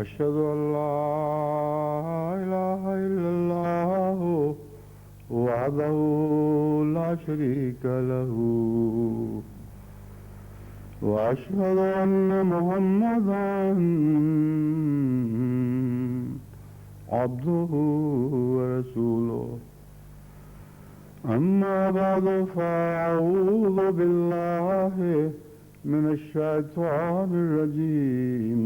أشهد أن لا إله إلا الله وحده لا شريك له وأشهد أن محمدا عبده ورسوله. أما بعد فأعوذ بالله من الشيطان الرجيم.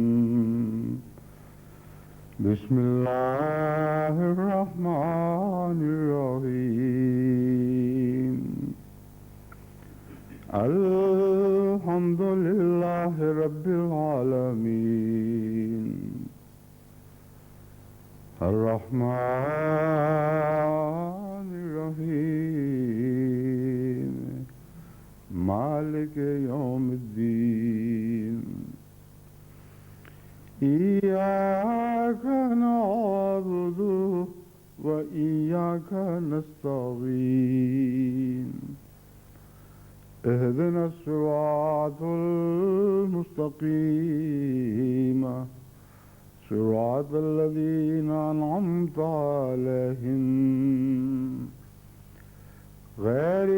بسم الله الرحمن الرحيم. الحمد لله رب العالمين الرحمن الرحيم مالك يوم الدين. إياك نعبد وإياك نستعين. اهدنا الصراط المستقيم صراط الذين أنعمت عليهم غير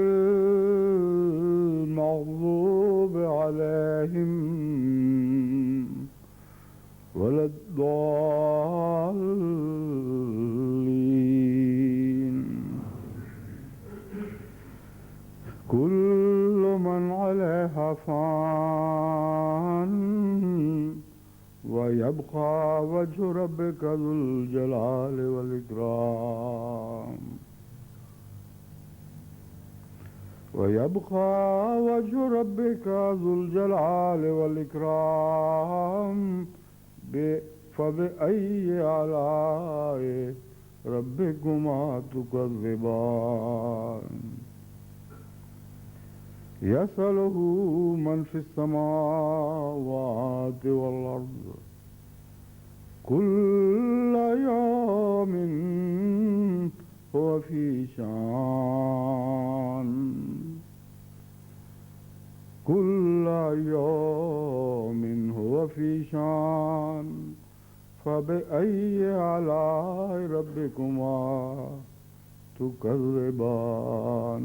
المغضوب عليهم ولا الضالين. كل من عليها فان ويبقى وجه ربك ذو الجلال والإكرام. ويبقى وجه ربك ذو الجلال والإكرام. فبأي آلاء ربكما تكذبان. يسأله من في السماوات والأرض كل يوم هو في شان. كل يوم هو في شان. فبأي آلاء ربكما تكذبان.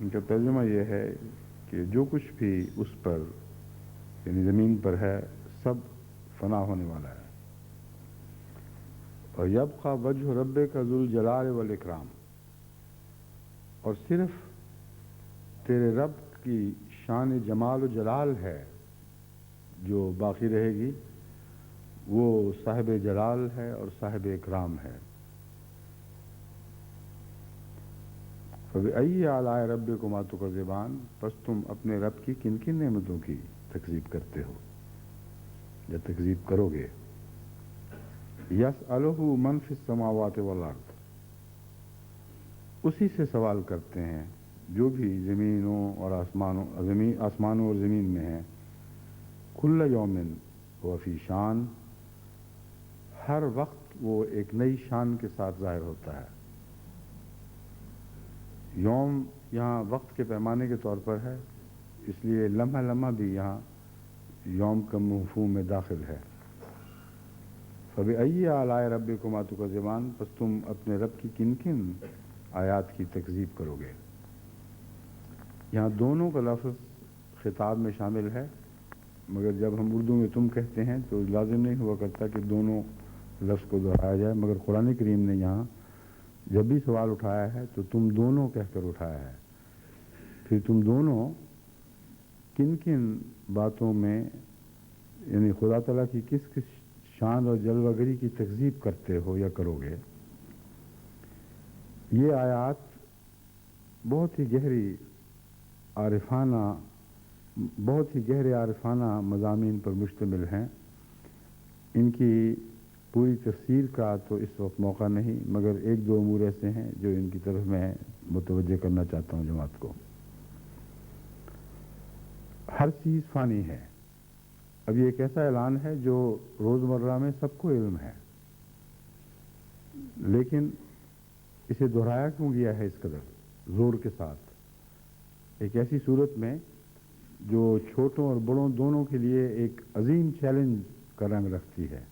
ان کا ترجمہ یہ ہے کہ جو کچھ بھی اس پر یعنی زمین پر ہے سب فنا ہونے والا ہے. اور یبقى وجہ ربک ذو الجلال والاکرام، اور صرف تیرے رب کی شان جمال و جلال ہے جو باقی رہے گی، وہ صاحب جلال ہے اور صاحب اکرام ہے. فبأي آلاء ربكما تكذبان، پس تم اپنے رب کی کن کن نعمتوں کی تکذیب کرتے ہو یا تکذیب کرو گے. یسألہ من فی السماوات والارض، اسی سے سوال کرتے ہیں جو بھی زمینوں اور آسمانوں اور زمین میں ہیں. کل یوم هو فی شان، ہر وقت وہ ایک نئی شان کے ساتھ ظاہر ہوتا ہے. یوم یہاں وقت کے پیمانے کے طور پر ہے، اس لیے لمحہ لمحہ بھی یہاں یوم کا مفہوم میں داخل ہے. فبأي آلاء ربكما تكذبان، پس تم اپنے رب کی کن کن آیات کی تکذیب کرو گے. یہاں دونوں کا لفظ خطاب میں شامل ہے، مگر جب ہم اردو میں تم کہتے ہیں تو لازم نہیں ہوا کرتا کہ دونوں لفظ کو دہرایا جائے، مگر قرآن کریم نے یہاں جب بھی سوال اٹھایا ہے تو تم دونوں کہہ کر اٹھایا ہے. پھر تم دونوں کن کن باتوں میں یعنی خدا تعالیٰ کی کس کس شان اور جلوہ گری کی تکذیب کرتے ہو یا کرو گے. یہ آیات بہت ہی گہری عارفانہ مضامین پر مشتمل ہیں. ان کی پوری تفسیر کا تو اس وقت موقع نہیں، مگر ایک دو امور ایسے ہیں جو ان کی طرف میں متوجہ کرنا چاہتا ہوں جماعت کو. ہر چیز فانی ہے. اب یہ ایک ایسا اعلان ہے جو روزمرہ میں سب کو علم ہے، لیکن اسے دہرایا کیوں گیا ہے اس قدر زور کے ساتھ، ایک ایسی صورت میں جو چھوٹوں اور بڑوں دونوں کے لیے ایک عظیم چیلنج کا رنگ رکھتی ہے.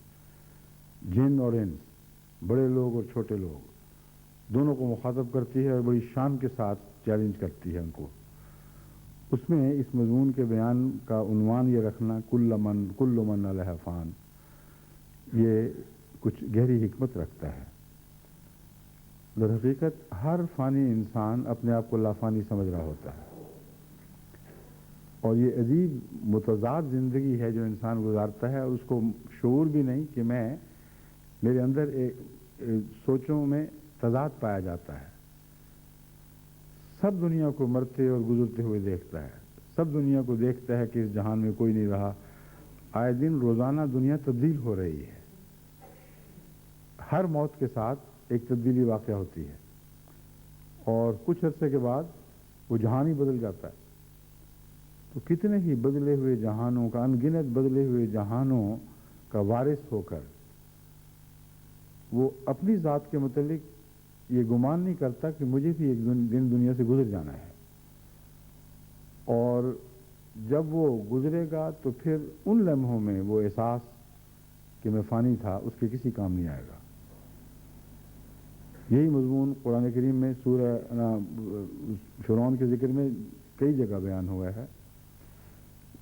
جن اور انس، بڑے لوگ اور چھوٹے لوگ، دونوں کو مخاطب کرتی ہے اور بڑی شان کے ساتھ چیلنج کرتی ہے ان کو. اس میں اس مضمون کے بیان کا عنوان یہ رکھنا کل من علیہ فان، یہ کچھ گہری حکمت رکھتا ہے. در حقیقت ہر فانی انسان اپنے آپ کو لافانی سمجھ رہا ہوتا ہے، اور یہ عجیب متضاد زندگی ہے جو انسان گزارتا ہے، اور اس کو شعور بھی نہیں کہ میرے اندر سوچوں میں تضاد پایا جاتا ہے. سب دنیا کو مرتے اور گزرتے ہوئے دیکھتا ہے، سب دنیا کو دیکھتا ہے کہ اس جہان میں کوئی نہیں رہا. آئے دن روزانہ دنیا تبدیل ہو رہی ہے، ہر موت کے ساتھ ایک تبدیلی واقع ہوتی ہے، اور کچھ عرصے کے بعد وہ جہان ہی بدل جاتا ہے. تو کتنے ہی بدلے ہوئے جہانوں کا، ان گنت بدلے ہوئے جہانوں کا وارث ہو کر وہ اپنی ذات کے متعلق یہ گمان نہیں کرتا کہ مجھے بھی ایک دن دنیا سے گزر جانا ہے. اور جب وہ گزرے گا تو پھر ان لمحوں میں وہ احساس کہ میں فانی تھا اس کے کسی کام نہیں آئے گا. یہی مضمون قرآن کریم میں سورہ فرعون کے ذکر میں کئی جگہ بیان ہوا ہے،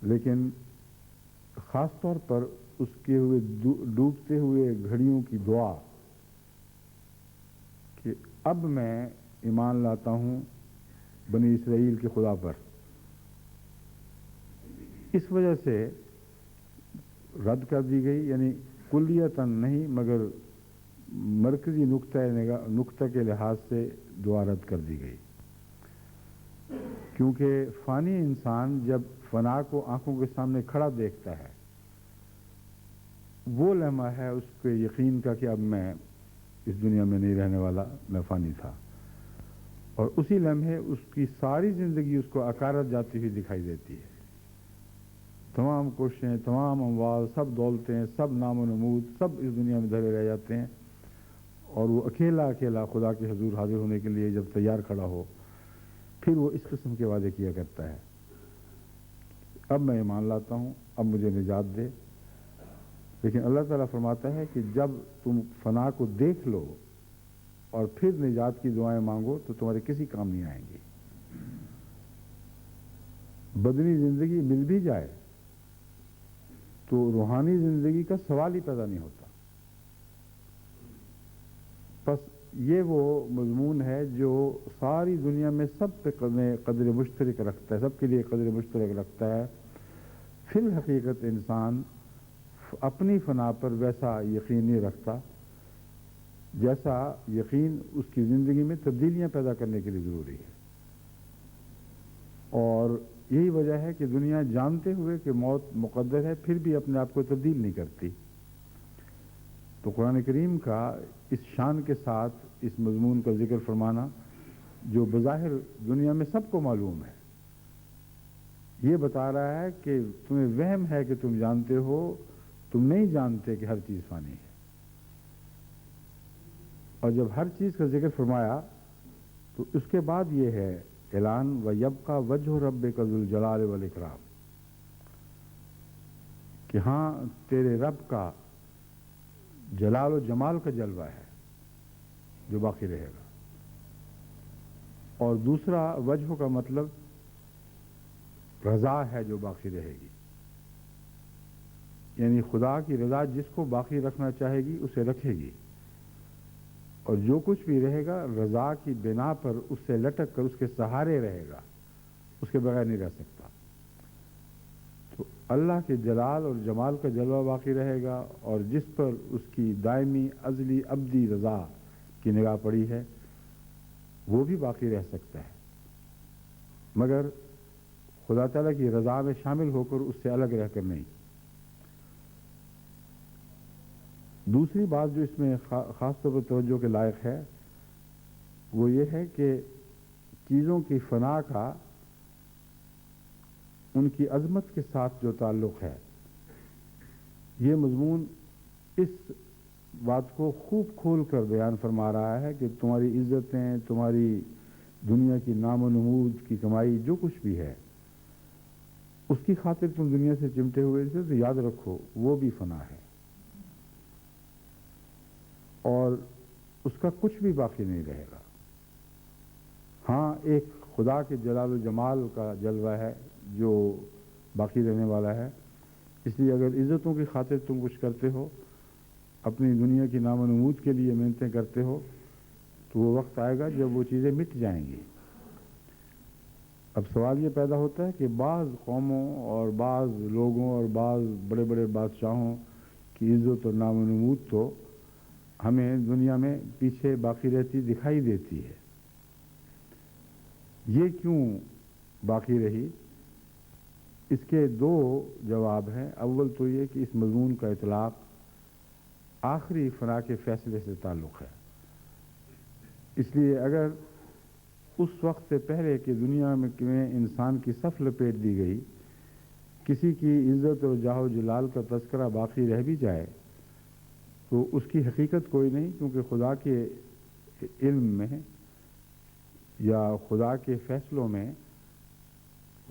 لیکن خاص طور پر اس کے ہوئے ڈوبتے ہوئے گھڑیوں کی دعا کہ اب میں ایمان لاتا ہوں بنی اسرائیل کے خدا پر، اس وجہ سے رد کر دی گئی. یعنی کلیتاً نہیں مگر مرکزی نقطہ کے لحاظ سے دعا رد کر دی گئی، کیونکہ فانی انسان جب فنا کو آنکھوں کے سامنے کھڑا دیکھتا ہے، وہ لمحہ ہے اس کے یقین کا کہ اب میں اس دنیا میں نہیں رہنے والا، میں فانی تھا. اور اسی لمحے اس کی ساری زندگی اس کو اکارت جاتی ہوئی دکھائی دیتی ہے. تمام کوششیں، تمام اموال، سب دولتیں، سب نام و نمود، سب اس دنیا میں دھرے رہ جاتے ہیں، اور وہ اکیلا خدا کے حضور حاضر ہونے کے لیے جب تیار کھڑا ہو، پھر وہ اس قسم کے وعدے کیا کرتا ہے اب میں ایمان لاتا ہوں، اب مجھے نجات دے. لیکن اللہ تعالیٰ فرماتا ہے کہ جب تم فنا کو دیکھ لو اور پھر نجات کی دعائیں مانگو تو تمہارے کسی کام نہیں آئیں گی. بدنی زندگی مل بھی جائے تو روحانی زندگی کا سوال ہی پیدا نہیں ہوتا. بس یہ وہ مضمون ہے جو ساری دنیا میں سب پہ قدر مشترک رکھتا ہے، سب کے لیے قدر مشترک رکھتا ہے. فی الحقیقت انسان اپنی فنا پر ویسا یقین نہیں رکھتا جیسا یقین اس کی زندگی میں تبدیلیاں پیدا کرنے کے لیے ضروری ہے. اور یہی وجہ ہے کہ دنیا جانتے ہوئے کہ موت مقدر ہے پھر بھی اپنے آپ کو تبدیل نہیں کرتی. تو قرآن کریم کا اس شان کے ساتھ اس مضمون کا ذکر فرمانا جو بظاہر دنیا میں سب کو معلوم ہے، یہ بتا رہا ہے کہ تمہیں وہم ہے کہ تم جانتے ہو، تم نہیں جانتے کہ ہر چیز فانی ہے. اور جب ہر چیز کا ذکر فرمایا تو اس کے بعد یہ ہے اعلان وَيَبْقَى وَجْهُ رَبِّكَ ذُو الْجَلَالِ وَالْإِكْرَامِ کہ ہاں تیرے رب کا جلال و جمال کا جلوہ ہے جو باقی رہے گا. اور دوسرا وجہ کا مطلب رضا ہے جو باقی رہے گی، یعنی خدا کی رضا جس کو باقی رکھنا چاہے گی اسے رکھے گی، اور جو کچھ بھی رہے گا رضا کی بنا پر اس سے لٹک کر اس کے سہارے رہے گا، اس کے بغیر نہیں رہ سکتا. تو اللہ کے جلال اور جمال کا جلوہ باقی رہے گا، اور جس پر اس کی دائمی ازلی ابدی رضا کی نگاہ پڑی ہے وہ بھی باقی رہ سکتا ہے، مگر خدا تعالیٰ کی رضا میں شامل ہو کر اس سے الگ رہ کر نہیں. دوسری بات جو اس میں خاص طور پر توجہ کے لائق ہے وہ یہ ہے کہ چیزوں کی فنا کا ان کی عظمت کے ساتھ جو تعلق ہے، یہ مضمون اس بات کو خوب کھول کر بیان فرما رہا ہے کہ تمہاری عزتیں، تمہاری دنیا کی نام و نمود کی کمائی جو کچھ بھی ہے اس کی خاطر تم دنیا سے چمٹے ہوئے تھے تو یاد رکھو وہ بھی فنا ہے، اور اس کا کچھ بھی باقی نہیں رہے گا. ہاں ایک خدا کے جلال و جمال کا جلوہ ہے جو باقی رہنے والا ہے. اس لیے اگر عزتوں کی خاطر تم کچھ کرتے ہو، اپنی دنیا کی نام و نمود کے لیے محنتیں کرتے ہو، تو وہ وقت آئے گا جب وہ چیزیں مٹ جائیں گی. اب سوال یہ پیدا ہوتا ہے کہ بعض قوموں اور بعض لوگوں اور بعض بڑے بڑے بادشاہوں کی عزت اور نام و نمود تو ہمیں دنیا میں پیچھے باقی رہتی دکھائی دیتی ہے. یہ کیوں باقی رہی؟ اس کے دو جواب ہیں. اول تو یہ کہ اس مضمون کا اطلاق آخری فنا کے فیصلے سے تعلق ہے، اس لیے اگر اس وقت سے پہلے کہ دنیا میں انسان کی صف لپیٹ دی گئی کسی کی عزت اور جاہ و جلال کا تذکرہ باقی رہ بھی جائے تو اس کی حقیقت کوئی نہیں، کیونکہ خدا کے علم میں یا خدا کے فیصلوں میں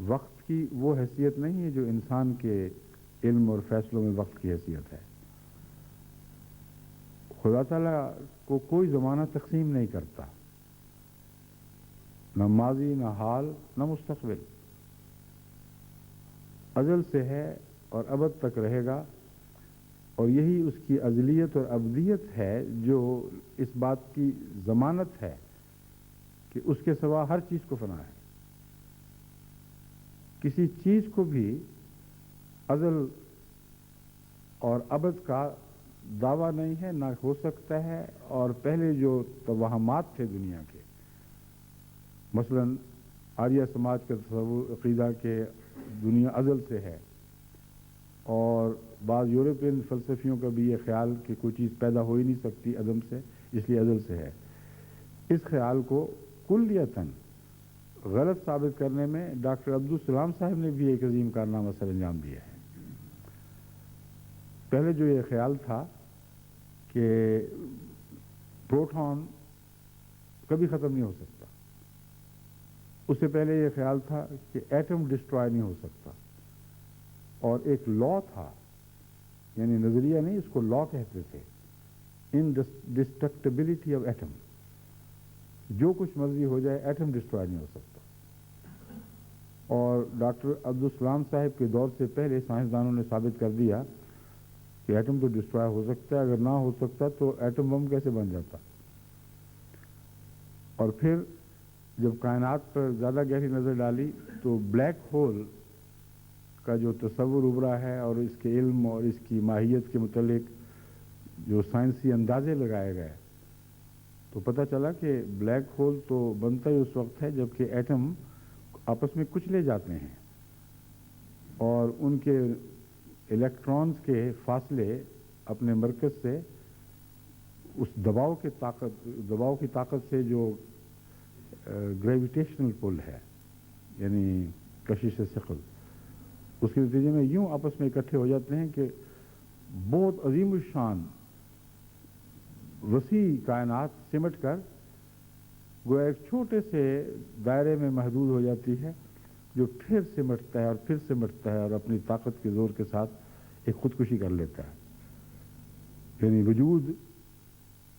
وقت کی وہ حیثیت نہیں ہے جو انسان کے علم اور فیصلوں میں وقت کی حیثیت ہے. خدا تعالیٰ کو کوئی زمانہ تقسیم نہیں کرتا، نہ ماضی نہ حال نہ مستقبل، ازل سے ہے اور ابد تک رہے گا. اور یہی اس کی ازلیت اور ابدیت ہے جو اس بات کی ضمانت ہے کہ اس کے سوا ہر چیز کو فنا ہے. کسی چیز کو بھی ازل اور ابد کا دعویٰ نہیں ہے، نہ ہو سکتا ہے. اور پہلے جو توہمات تھے دنیا کے، مثلا آریہ سماج کا تصور عقیدہ کہ دنیا ازل سے ہے، اور بعض یورپین فلسفیوں کا بھی یہ خیال کہ کوئی چیز پیدا ہو ہی نہیں سکتی عدم سے، اس لیے ازل سے ہے. اس خیال کو کلیتاً غلط ثابت کرنے میں ڈاکٹر عبدالسلام صاحب نے بھی ایک عظیم کارنامہ سر انجام دیا ہے. پہلے جو یہ خیال تھا کہ پروٹون کبھی ختم نہیں ہو سکتا، اس سے پہلے یہ خیال تھا کہ ایٹم ڈسٹرائے نہیں ہو سکتا، اور ایک لا تھا، یعنی نظریہ نہیں، اس کو لا کہتے تھے، انڈسٹرکٹیبلٹی آف ایٹم، جو کچھ مرضی ہو جائے ایٹم ڈسٹرائے نہیں ہو سکتا. اور ڈاکٹر عبدالسلام صاحب کے دور سے پہلے سائنسدانوں نے ثابت کر دیا کہ ایٹم تو ڈسٹرائے ہو سکتا ہے، اگر نہ ہو سکتا تو ایٹم بم کیسے بن جاتا. اور پھر جب کائنات پر زیادہ گہری نظر ڈالی تو بلیک ہول کا جو تصور ابھرا ہے اور اس کے علم اور اس کی ماہیت کے متعلق جو سائنسی اندازے لگائے گئے تو پتہ چلا کہ بلیک ہول تو بنتا ہی اس وقت ہے جبکہ ایٹم آپس میں کچلے جاتے ہیں اور ان کے الیکٹرانز کے فاصلے اپنے مرکز سے اس دباؤ کی طاقت سے جو گریویٹیشنل پل ہے یعنی کشش ثقل، اس کے نتیجے میں یوں آپس میں اکٹھے ہو جاتے ہیں کہ بہت عظیم الشان وسیع کائنات سمٹ کر گویا ایک چھوٹے سے دائرے میں محدود ہو جاتی ہے جو پھر سمٹتا ہے اور پھر سمٹتا ہے اور اپنی طاقت کے زور کے ساتھ ایک خودکشی کر لیتا ہے. یعنی وجود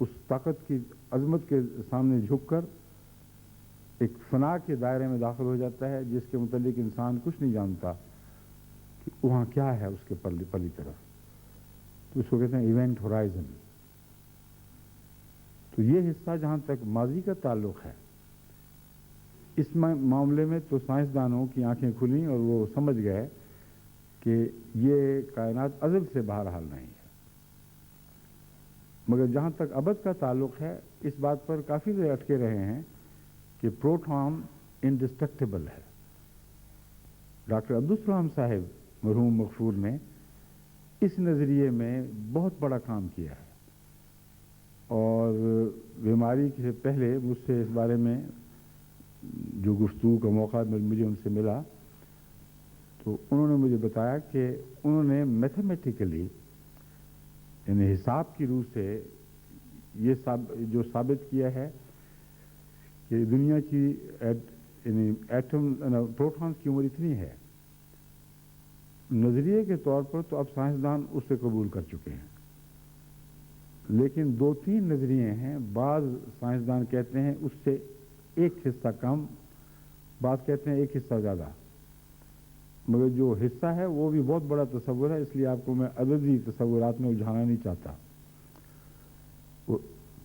اس طاقت کی عظمت کے سامنے جھک کر ایک فنا کے دائرے میں داخل ہو جاتا ہے جس کے متعلق انسان کچھ نہیں جانتا کہ وہاں کیا ہے اس کے پلی طرف. تو اس کو کہتے ہیں ایونٹ ہورائزن. تو یہ حصہ جہاں تک ماضی کا تعلق ہے اس معاملے میں تو سائنسدانوں کی آنکھیں کھلیں اور وہ سمجھ گئے کہ یہ کائنات ازل سے بہرحال نہیں ہے. مگر جہاں تک ابد کا تعلق ہے اس بات پر کافی دیر اٹکے رہے ہیں کہ پروٹون انڈسٹرکٹیبل ہے. ڈاکٹر عبدالسلام صاحب مرحوم مغفور نے اس نظریے میں بہت بڑا کام کیا ہے اور بیماری سے پہلے مجھ سے اس بارے میں جو گفتگو کا موقع مجھے ان سے ملا تو انہوں نے مجھے بتایا کہ انہوں نے میتھمیٹیکلی یعنی حساب کی روح سے یہ جو ثابت کیا ہے کہ دنیا کی یعنی ایٹم پروٹونز کی عمر اتنی ہے. نظریے کے طور پر تو اب سائنسدان اسے قبول کر چکے ہیں لیکن دو تین نظریے ہیں. بعض سائنسدان کہتے ہیں اس سے ایک حصہ کم، بعض کہتے ہیں ایک حصہ زیادہ، مگر جو حصہ ہے وہ بھی بہت بڑا تصور ہے. اس لیے آپ کو میں عددی تصورات میں الجھانا نہیں چاہتا.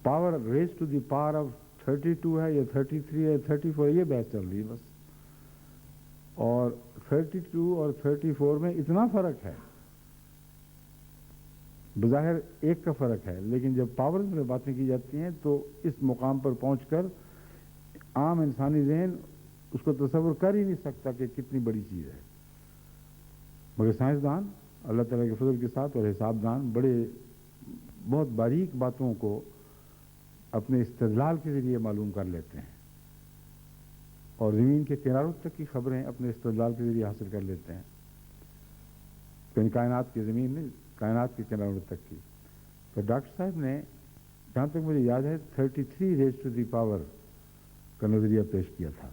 Power raise to the power of 32 ہے یا 33 ہے 34 یہ بحث چل رہی ہے بس. اور 32 اور 34 میں اتنا فرق ہے، بظاہر ایک کا فرق ہے لیکن جب پاور میں باتیں کی جاتی ہیں تو اس مقام پر پہنچ کر عام انسانی ذہن اس کو تصور کر ہی نہیں سکتا کہ کتنی بڑی چیز ہے. مگر سائنسدان اللہ تعالیٰ کے فضل کے ساتھ اور حسابدان بہت باریک باتوں کو اپنے استدلال کے ذریعے معلوم کر لیتے ہیں اور زمین کے کناروں تک کی خبریں اپنے استدلال کے ذریعے حاصل کر لیتے ہیں. یعنی کائنات کی زمین نہیں، کائنات کے کناروں تک کی. تو ڈاکٹر صاحب نے جہاں تک مجھے یاد ہے 33 ریز ٹو دی پاور کا نظریہ پیش کیا تھا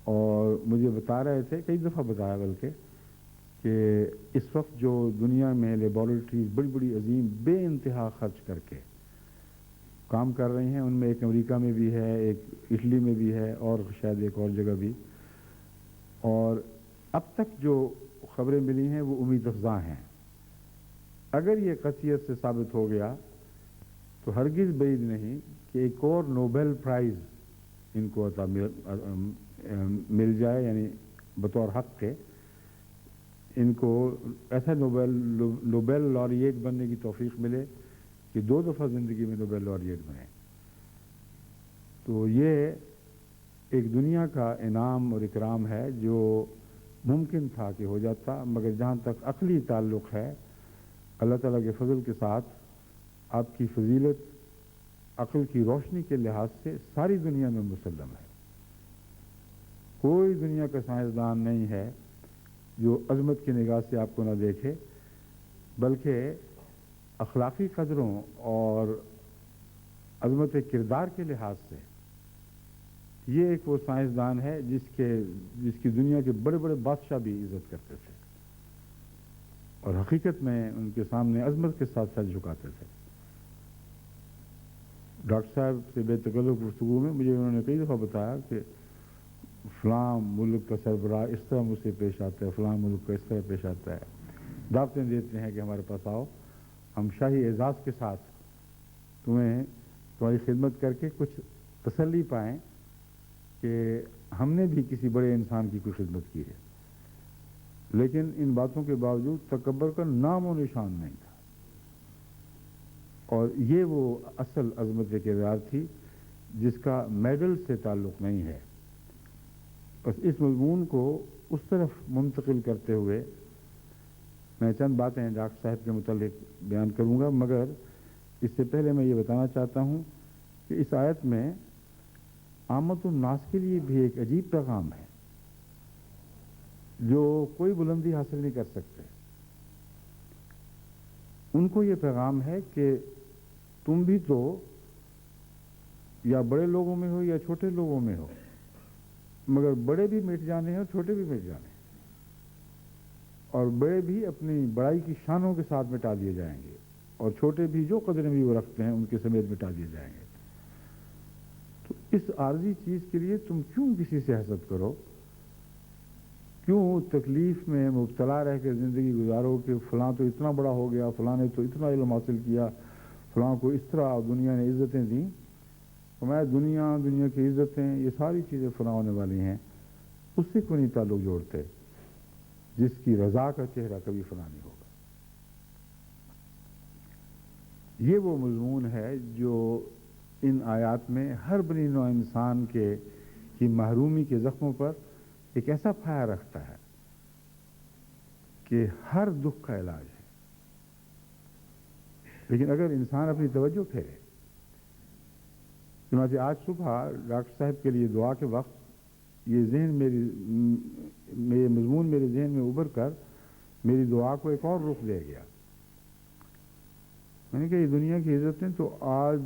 اور مجھے بتا رہے تھے، کئی دفعہ بتایا بلکہ، کہ اس وقت جو دنیا میں لیبارٹریز بڑی بڑی عظیم بے انتہا خرچ کر کے کام کر رہی ہیں، ان میں ایک امریکہ میں بھی ہے، ایک اٹلی میں بھی ہے اور شاید ایک اور جگہ بھی، اور اب تک جو خبریں ملی ہیں وہ امید افزا ہیں. اگر یہ قطعیت سے ثابت ہو گیا تو ہرگز بعید نہیں کہ ایک اور نوبل پرائز ان کو مل جائے، یعنی بطور حق کے ان کو ایسا نوبل لاریٹ بننے کی توفیق ملے کہ 2 دفعہ زندگی میں نوبل لاریٹ بنے. تو یہ ایک دنیا کا انعام اور اکرام ہے جو ممکن تھا کہ ہو جاتا، مگر جہاں تک عقلی تعلق ہے اللہ تعالیٰ کے فضل کے ساتھ آپ کی فضیلت عقل کی روشنی کے لحاظ سے ساری دنیا میں مسلم ہے. کوئی دنیا کا سائنسدان نہیں ہے جو عظمت کی نگاہ سے آپ کو نہ دیکھے، بلکہ اخلاقی قدروں اور عظمت کردار کے لحاظ سے یہ ایک وہ سائنسدان ہے جس کی دنیا کے بڑے بڑے بادشاہ بھی عزت کرتے تھے اور حقیقت میں ان کے سامنے عظمت کے ساتھ سر جھکاتے تھے. ڈاکٹر صاحب سے بے تکلف گفتگو میں مجھے انہوں نے کئی دفعہ بتایا کہ فلاں ملک کا سربراہ اس طرح مجھ سے پیش آتا ہے، فلاں ملک کا اس طرح پیش آتا ہے، دعوتیں دیتے ہیں کہ ہمارے پاس آؤ، ہم شاہی اعزاز کے ساتھ تمہاری خدمت کر کے کچھ تسلی پائیں کہ ہم نے بھی کسی بڑے انسان کی کوئی خدمت کی ہے۔ لیکن ان باتوں کے باوجود تکبر کا نام و نشان نہیں تھا، اور یہ وہ اصل عظمت کردار تھی جس کا میڈل سے تعلق نہیں ہے۔ بس اس مضمون کو اس طرف منتقل کرتے ہوئے میں چند باتیں ڈاکٹر صاحب کے متعلق بیان کروں گا، مگر اس سے پہلے میں یہ بتانا چاہتا ہوں کہ اس آیت میں عامت الناس کے لیے بھی ایک عجیب پیغام ہے جو کوئی بلندی حاصل نہیں کر سکتے۔ ان کو یہ پیغام ہے کہ تم بھی تو یا بڑے لوگوں میں ہو یا چھوٹے لوگوں میں ہو، مگر بڑے بھی مٹ جانے ہیں اور چھوٹے بھی مٹ جانے ہیں، اور بڑے بھی اپنی بڑائی کی شانوں کے ساتھ مٹا دیے جائیں گے، اور چھوٹے بھی جو قدریں بھی وہ رکھتے ہیں ان کے سمیت مٹا دیے جائیں گے۔ تو اس عارضی چیز کے لیے تم کیوں کسی سے حسد کرو؟ کیوں تکلیف میں مبتلا رہ کے زندگی گزارو کہ فلاں تو اتنا بڑا ہو گیا، فلاں نے تو اتنا علم حاصل کیا، فلاں کو اس طرح دنیا نے عزتیں دیں؟ فرمایا دنیا کی عزتیں یہ ساری چیزیں فنا ہونے والی ہیں، اس سے کوئی نہیں تعلق جوڑتے جس کی رضا کا چہرہ کبھی فنا نہیں ہوگا۔ یہ وہ مضمون ہے جو ان آیات میں ہر بنی نوع انسان کی محرومی کے زخموں پر ایک ایسا پھایا رکھتا ہے کہ ہر دکھ کا علاج ہے۔ لیکن اگر انسان اپنی توجہ پھیرے، چنانچہ آج صبح ڈاکٹر صاحب کے لیے دعا کے وقت یہ مضمون میرے ذہن میں ابھر کر میری دعا کو ایک اور رخ دے گیا۔ میں نے کہا یہ دنیا کی عزتیں تو آج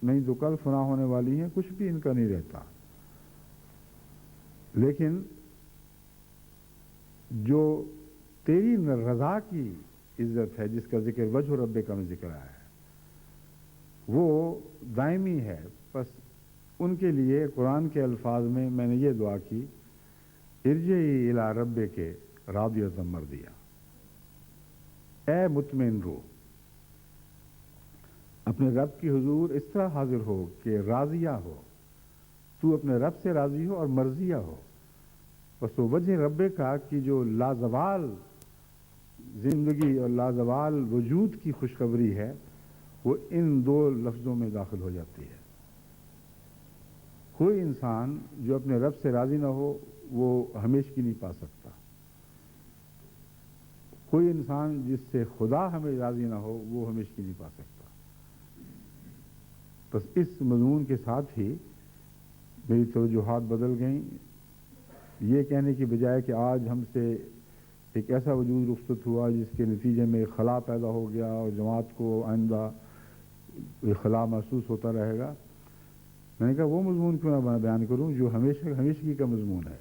نہیں تو کل فنا ہونے والی ہیں، کچھ بھی ان کا نہیں رہتا، لیکن جو تیری رضا کی عزت ہے جس کا ذکر وجہ رب کا میں ذکر آیا ہے وہ دائمی ہے۔ بس ان کے لیے قرآن کے الفاظ میں میں نے یہ دعا کی، ارجعی الی ربک راضیۃ مرضیہ، اے مطمئن روح اپنے رب کی حضور اس طرح حاضر ہو کہ راضیہ ہو، تو اپنے رب سے راضی ہو اور مرضیہ ہو۔ بس وہ وجہ رب کا کی جو لازوال زندگی اور لازوال وجود کی خوشخبری ہے وہ ان دو لفظوں میں داخل ہو جاتی ہے۔ کوئی انسان جو اپنے رب سے راضی نہ ہو وہ ہمیشگی نہیں پا سکتا، کوئی انسان جس سے خدا ہمیں راضی نہ ہو وہ ہمیشگی نہیں پا سکتا۔ بس اس مضمون کے ساتھ ہی میری توجہات بدل گئیں، یہ کہنے کی بجائے کہ آج ہم سے ایک ایسا وجود رخصت ہوا جس کے نتیجے میں خلا پیدا ہو گیا اور جماعت کو آئندہ خلا محسوس ہوتا رہے گا، میں نے کہا وہ مضمون کیوں نہ بیان کروں جو ہمیشگی کا مضمون ہے،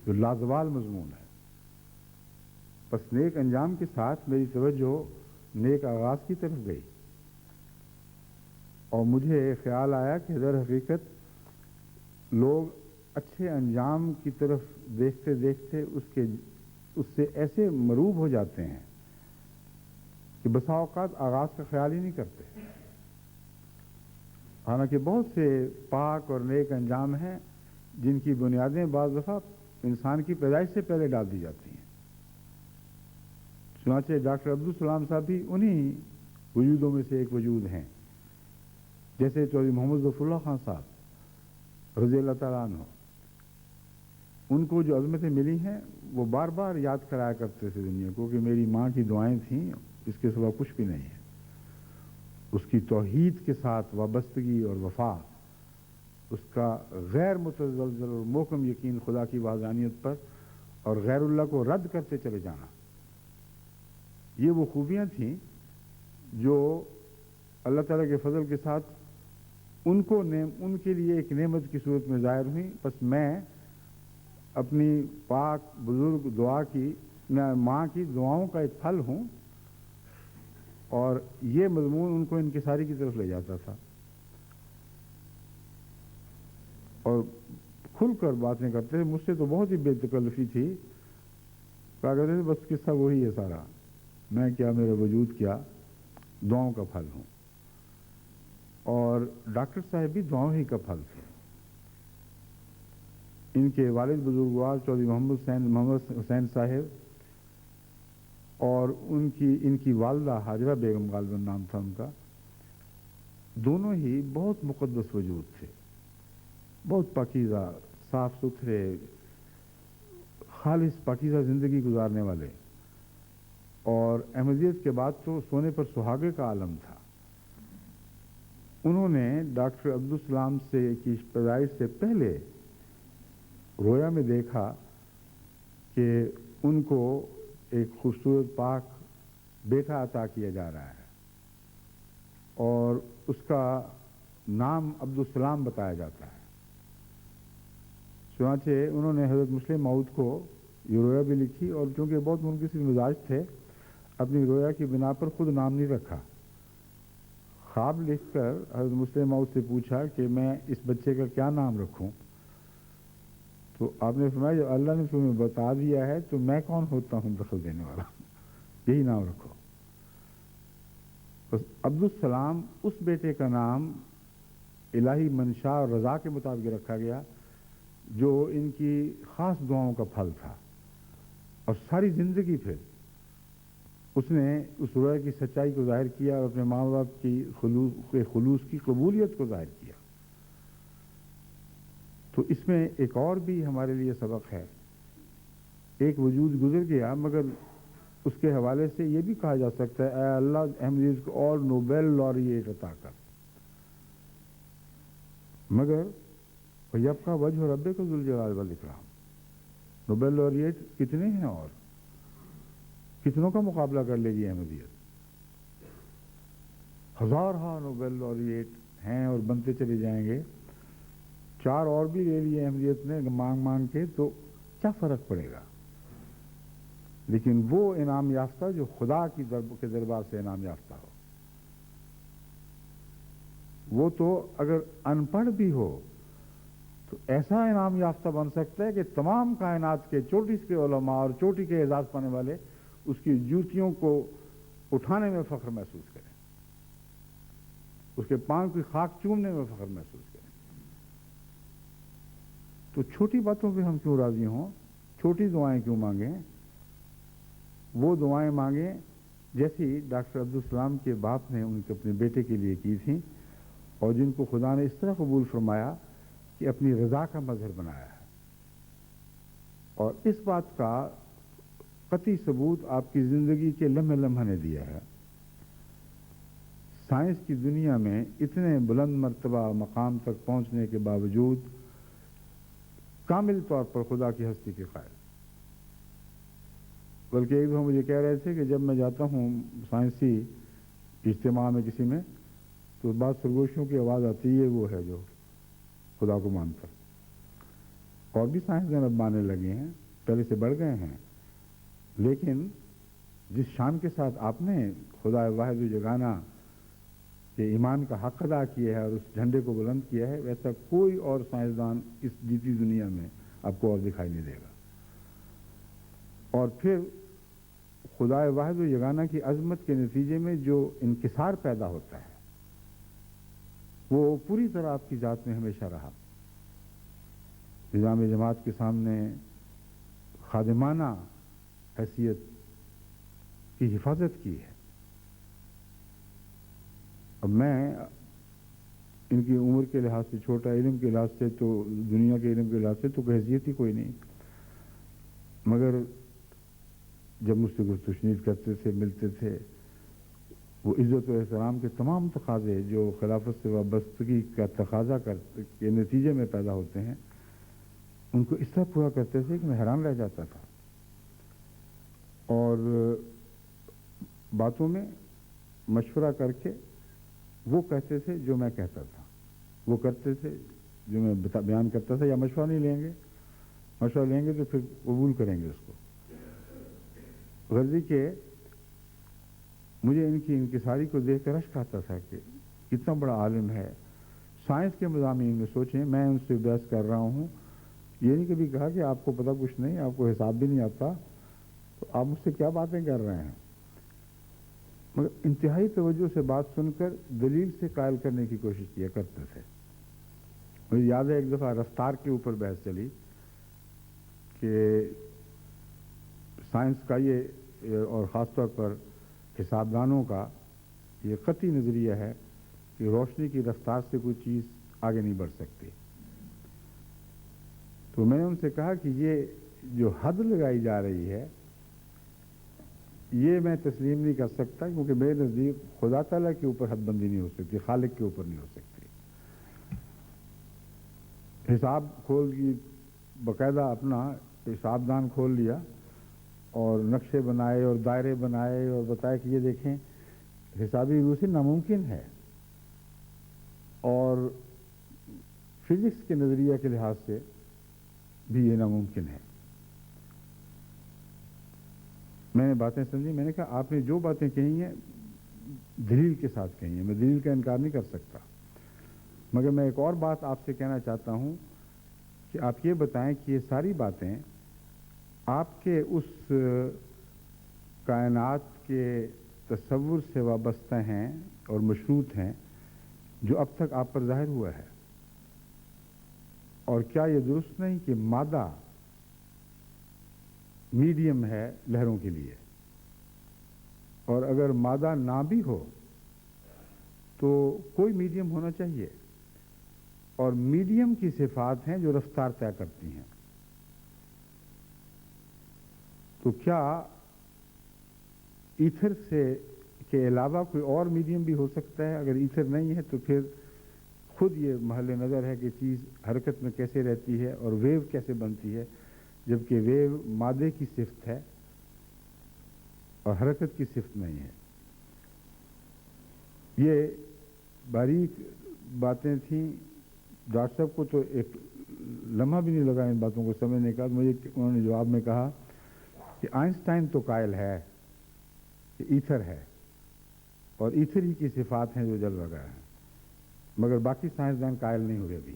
جو لازوال مضمون ہے۔ بس نیک انجام کے ساتھ میری توجہ نیک آغاز کی طرف گئی، اور مجھے خیال آیا کہ در حقیقت لوگ اچھے انجام کی طرف دیکھتے دیکھتے اس سے ایسے مروب ہو جاتے ہیں کہ بسا اوقات آغاز کا خیال ہی نہیں کرتے، حالانکہ بہت سے پاک اور نیک انجام ہیں جن کی بنیادیں بعض دفعہ انسان کی پیدائش سے پہلے ڈال دی جاتی ہیں۔ چنانچہ ڈاکٹر عبدالسلام صاحب بھی انہی وجودوں میں سے ایک وجود ہیں، جیسے چودھری محمد ظفر اللہ خان صاحب رضی اللہ تعالیٰ عنہ، ان کو جو عظمتیں ملی ہیں وہ بار بار یاد کرایا کرتے تھے دنیا کو کہ میری ماں کی دعائیں تھیں، اس کے سوا کچھ بھی نہیں ہے۔ اس کی توحید کے ساتھ وابستگی اور وفا، اس کا غیر متزلزل اور محکم یقین خدا کی وحدانیت پر اور غیر اللہ کو رد کرتے چلے جانا، یہ وہ خوبیاں تھیں جو اللہ تعالیٰ کے فضل کے ساتھ ان کے لیے ایک نعمت کی صورت میں ظاہر ہوئی۔ بس میں اپنی پاک بزرگ ماں کی دعاؤں کا ایک پھل ہوں، اور یہ مضمون ان کو انکساری کی طرف لے جاتا تھا۔ اور کھل کر باتیں کرتے تھے. مجھ سے تو بہت ہی بے تکلفی تھی. کہا کرتے تھے بس قصہ وہی ہے سارا, میں کیا, میرا وجود کیا, دعاؤں کا پھل ہوں. اور ڈاکٹر صاحب بھی دعاؤں ہی کا پھل تھے. ان کے والد بزرگوار چودھری محمد حسین صاحب اور ان کی والدہ حاجرہ بیگم غالباً نام تھا ان کا, دونوں ہی بہت مقدس وجود تھے, بہت پاکیزہ, صاف ستھرے, خالص پاکیزہ زندگی گزارنے والے. اور احمدیت کے بعد تو سونے پر سہاگے کا عالم تھا. انہوں نے ڈاکٹر عبدالسلام کی پیدائش سے پہلے رویا میں دیکھا کہ ان کو ایک خوبصورت پاک بیٹا عطا کیا جا رہا ہے اور اس کا نام عبدالسلام بتایا جاتا ہے. چنانچہ انہوں نے حضرت مسلم موعود کو یہ رویا بھی لکھی, اور چونکہ بہت منکسر مزاج تھے, اپنی رویا کی بنا پر خود نام نہیں رکھا. خواب لکھ کر حضرت مسلم موعود سے پوچھا کہ میں اس بچے کا کیا نام رکھوں, تو آپ نے فرمایا جو اللہ نے تمہیں بتا دیا ہے تو میں کون ہوتا ہوں دخل دینے والا, یہی نام رکھو. بس عبدالسلام اس بیٹے کا نام الہی منشا اور رضا کے مطابق رکھا گیا جو ان کی خاص دعاؤں کا پھل تھا. اور ساری زندگی پھر اس نے اس رویا کی سچائی کو ظاہر کیا اور اپنے ماں باپ کی خلوص کی قبولیت کو ظاہر کیا. تو اس میں ایک اور بھی ہمارے لیے سبق ہے. ایک وجود گزر گیا مگر اس کے حوالے سے یہ بھی کہا جا سکتا ہے اے اللہ احمدیت کو اور نوبل لاریٹ عطا کر. مگر یبقا وجہ رب کو ذوالجلال والاکرام, نوبل لاریٹ کتنے ہیں اور کتنوں کا مقابلہ کر لے گی احمدیت. ہزارہ نوبل لاریٹ ہیں اور بنتے چلے جائیں گے. 4 اور بھی لے لیے احمدیت نے مانگ مانگ کے تو کیا فرق پڑے گا. لیکن وہ انعام یافتہ جو خدا کے دربار سے انعام یافتہ ہو, وہ تو اگر ان پڑھ بھی ہو تو ایسا انعام یافتہ بن سکتا ہے کہ تمام کائنات کے چوٹی کے علماء اور چوٹی کے اعزاز پانے والے اس کی جوتیوں کو اٹھانے میں فخر محسوس کریں, اس کے پاؤں کی خاک چومنے میں فخر محسوس کریں. تو چھوٹی باتوں پہ ہم کیوں راضی ہوں, چھوٹی دعائیں کیوں مانگیں. وہ دعائیں مانگیں جیسی ڈاکٹر عبدالسلام کے باپ نے ان کے اپنے بیٹے کے لیے کی تھیں, اور جن کو خدا نے اس طرح قبول فرمایا کہ اپنی رضا کا مظہر بنایا ہے. اور اس بات کا قطعی ثبوت آپ کی زندگی کے لمحے لمحے نے دیا ہے. سائنس کی دنیا میں اتنے بلند مرتبہ مقام تک پہنچنے کے باوجود کامل طور پر خدا کی ہستی کے قائل. بلکہ ایک دفعہ مجھے کہہ رہے تھے کہ جب میں جاتا ہوں سائنسی اجتماع میں کسی میں تو بعض سرگوشیوں کی آواز آتی ہے وہ ہے جو خدا کو مانتا. اور بھی سائنسدان اب ماننے لگے ہیں, پہلے سے بڑھ گئے ہیں, لیکن جس شان کے ساتھ آپ نے خدا واحد و یگانہ کے ایمان کا حق ادا کیا ہے اور اس جھنڈے کو بلند کیا ہے, ویسا کوئی اور سائنسدان اس جیتی دنیا میں آپ کو اور دکھائی نہیں دے گا. اور پھر خدا واحد و یگانہ کی عظمت کے نتیجے میں جو انکسار پیدا ہوتا ہے وہ پوری طرح آپ کی ذات میں ہمیشہ رہا. نظام جماعت کے سامنے خادمانہ حیثیت کی حفاظت کی ہے. اب میں ان کی عمر کے لحاظ سے چھوٹا, علم کے لحاظ سے تو دنیا کے علم کے لحاظ سے تو حیثیت ہی کوئی نہیں, مگر جب مجھ سے گفتگو کرتے تھے, ملتے تھے, وہ عزت و احترام کے تمام تقاضے جو خلافت سے وابستگی کا تقاضا کے نتیجے میں پیدا ہوتے ہیں ان کو اس طرح پورا کرتے تھے کہ میں حیران رہ جاتا تھا. اور باتوں میں مشورہ کر کے وہ کہتے تھے جو میں کہتا تھا, وہ کرتے تھے جو میں بیان کرتا تھا. یا مشورہ نہیں لیں گے, مشورہ لیں گے تو پھر قبول کریں گے اس کو. غرضی کہ مجھے ان کی انکساری کو دیکھ کر رشک آتا تھا کہ کتنا بڑا عالم ہے. سائنس کے مضامین میں سوچیں, میں ان سے بحث کر رہا ہوں یہ نہیں کبھی کہا کہ آپ کو پتہ کچھ نہیں, آپ کو حساب بھی نہیں آتا, تو آپ مجھ سے کیا باتیں کر رہے ہیں. مگر انتہائی توجہ سے بات سن کر دلیل سے قائل کرنے کی کوشش کیا کرتے تھے. مجھے یاد ہے ایک دفعہ رفتار کے اوپر بحث چلی کہ سائنس کا یہ اور خاص طور پر حسابدانوں کا یہ قطعی نظریہ ہے کہ روشنی کی رفتار سے کوئی چیز آگے نہیں بڑھ سکتی. تو میں نے ان سے کہا کہ یہ جو حد لگائی جا رہی ہے یہ میں تسلیم نہیں کر سکتا, کیونکہ میرے نزدیک خدا تعالیٰ کے اوپر حد بندی نہیں ہو سکتی, خالق کے اوپر نہیں ہو سکتی. حساب کھول کی باقاعدہ اپنا حساب دان کھول لیا اور نقشے بنائے اور دائرے بنائے اور بتایا کہ یہ دیکھیں حسابی روح سے ناممکن ہے, اور فزکس کے نظریہ کے لحاظ سے بھی یہ ناممکن ہے. میں نے باتیں سمجھی, میں نے کہا آپ نے جو باتیں کہی ہیں دلیل کے ساتھ کہی ہیں, میں دلیل کا انکار نہیں کر سکتا, مگر میں ایک اور بات آپ سے کہنا چاہتا ہوں کہ آپ یہ بتائیں کہ یہ ساری باتیں آپ کے اس کائنات کے تصور سے وابستہ ہیں اور مشروط ہیں جو اب تک آپ پر ظاہر ہوا ہے, اور کیا یہ درست نہیں کہ مادہ میڈیم ہے لہروں کے لیے, اور اگر مادہ نہ بھی ہو تو کوئی میڈیم ہونا چاہیے, اور میڈیم کی صفات ہیں جو رفتار طے کرتی ہیں. تو کیا ایتھر سے کے علاوہ کوئی اور میڈیم بھی ہو سکتا ہے؟ اگر ایتھر نہیں ہے تو پھر خود یہ محل نظر ہے کہ چیز حرکت میں کیسے رہتی ہے اور ویو کیسے بنتی ہے, جبکہ ویو مادے کی صفت ہے اور حرکت کی صفت نہیں ہے. یہ باریک باتیں تھیں. ڈاکٹر صاحب کو تو ایک لمحہ بھی نہیں لگا ان باتوں کو سمجھنے کا. مجھے انہوں نے جواب میں کہا کہ آئنسٹائن تو قائل ہے کہ ایتھر ہے اور ایتھر ہی کی صفات ہیں جو جل رہا ہے, مگر باقی سائنسدان قائل نہیں ہوئے ابھی,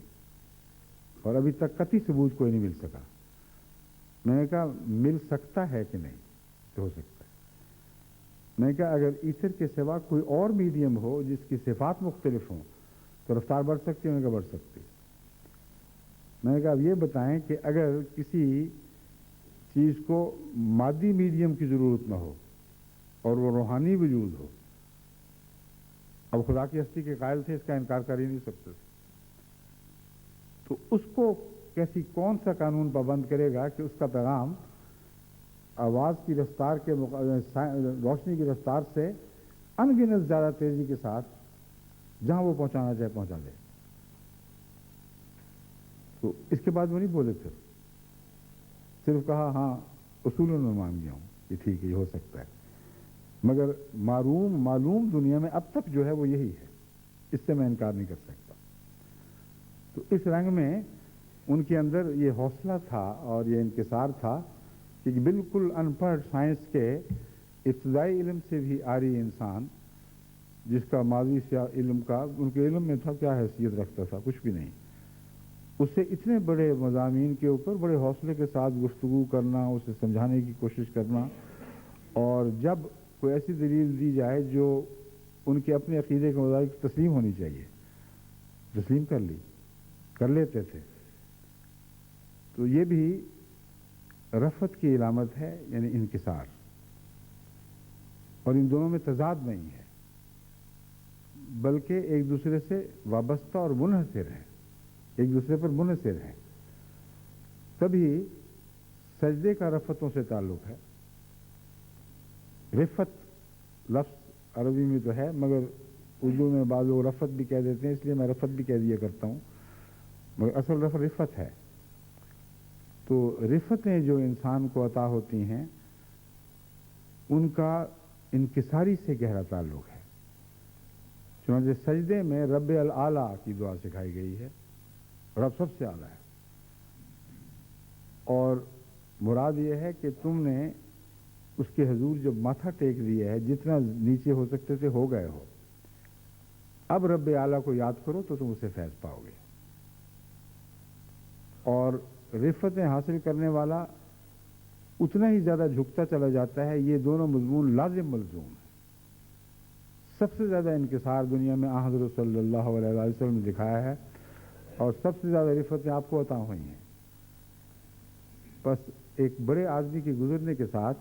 اور ابھی تک قطعی ثبوت کوئی نہیں مل سکا. میں نے کہا مل سکتا ہے کہ نہیں, تو ہو سکتا ہے. میں نے کہا اگر ایتھر کے سوا کوئی اور میڈیم ہو جس کی صفات مختلف ہوں تو رفتار بڑھ سکتی ہے؟ انہوں نے کہا بڑھ سکتی. میں نے کہا اب یہ بتائیں کہ اگر کسی چیز کو مادی میڈیم کی ضرورت نہ ہو اور وہ روحانی وجود ہو, اب خدا کی ہستی کے قائل تھے, اس کا انکار کر ہی نہیں سکتے تھے, تو اس کو کیسی کون سا قانون پابند کرے گا کہ اس کا پیغام آواز کی رفتار کے روشنی کی رفتار سے ان گنت زیادہ تیزی کے ساتھ جہاں وہ پہنچانا چاہے پہنچا دے؟ تو اس کے بعد وہ نہیں بولے پھر, صرف کہا ہاں اصولاً میں مان گیا ہوں کہ ٹھیک ہے یہ ہو سکتا ہے, مگر معلوم دنیا میں اب تک جو ہے وہ یہی ہے, اس سے میں انکار نہیں کر سکتا. تو اس رنگ میں ان کے اندر یہ حوصلہ تھا اور یہ انکسار تھا کہ بالکل ان پڑھ سائنس کے ابتدائی علم سے بھی آری انسان, جس کا ماضی سے علم کا ان کے علم میں تھا کیا حیثیت رکھتا تھا, کچھ بھی نہیں, اس سے اتنے بڑے مضامین کے اوپر بڑے حوصلے کے ساتھ گفتگو کرنا, اسے سمجھانے کی کوشش کرنا, اور جب کوئی ایسی دلیل دی جائے جو ان کے اپنے عقیدے کے مطابق تسلیم ہونی چاہیے, تسلیم کر لیتے تھے. تو یہ بھی رفعت کی علامت ہے, یعنی انکسار, اور ان دونوں میں تضاد نہیں ہے بلکہ ایک دوسرے سے وابستہ اور منحصر ہے, ایک دوسرے پر منحصر ہے. تبھی سجدے کا رفعتوں سے تعلق ہے. رفعت لفظ عربی میں تو ہے, مگر اردو میں بعض لوگ رفعت بھی کہہ دیتے ہیں, اس لیے میں رفعت بھی کہہ دیا کرتا ہوں, مگر اصل رفعت ہے. تو رفتیں جو انسان کو عطا ہوتی ہیں ان کا انکساری سے گہرا تعلق ہے. چنانچہ سجدے میں رب الاعلیٰ کی دعا سکھائی گئی ہے, رب سب سے اعلیٰ ہے, اور مراد یہ ہے کہ تم نے اس کے حضور جب ماتھا ٹیک دیا ہے, جتنا نیچے ہو سکتے تھے ہو گئے ہو, اب رب اعلیٰ کو یاد کرو تو تم اسے فیض پاؤ گے. اور رفتیں حاصل کرنے والا اتنا ہی زیادہ جھکتا چلا جاتا ہے. یہ دونوں مضمون لازم ملزوم ہیں. سب سے زیادہ انکسار دنیا میں حضرت صلی اللہ علیہ وسلم نے دکھایا ہے اور سب سے زیادہ رفتیں آپ کو عطا ہوئی ہیں. بس ایک بڑے آدمی کے گزرنے کے ساتھ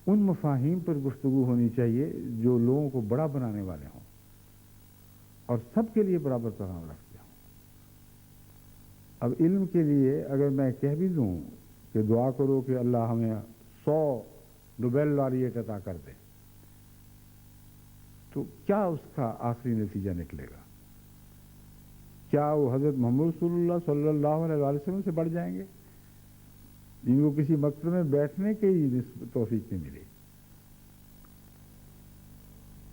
ان مفاہیم پر گفتگو ہونی چاہیے جو لوگوں کو بڑا بنانے والے ہوں اور سب کے لیے برابر پیغام رکھتے ہوں. اب علم کے لیے اگر میں کہہ بھی دوں کہ دعا کرو کہ اللہ ہمیں 100 نوبل لاریٹ عطا کر دے, تو کیا اس کا آخری نتیجہ نکلے گا؟ کیا وہ حضرت محمد رسول اللہ صلی اللہ علیہ وسلم سے بڑھ جائیں گے جن کو کسی مکتب میں بیٹھنے کی ہی توفیق نہیں ملی؟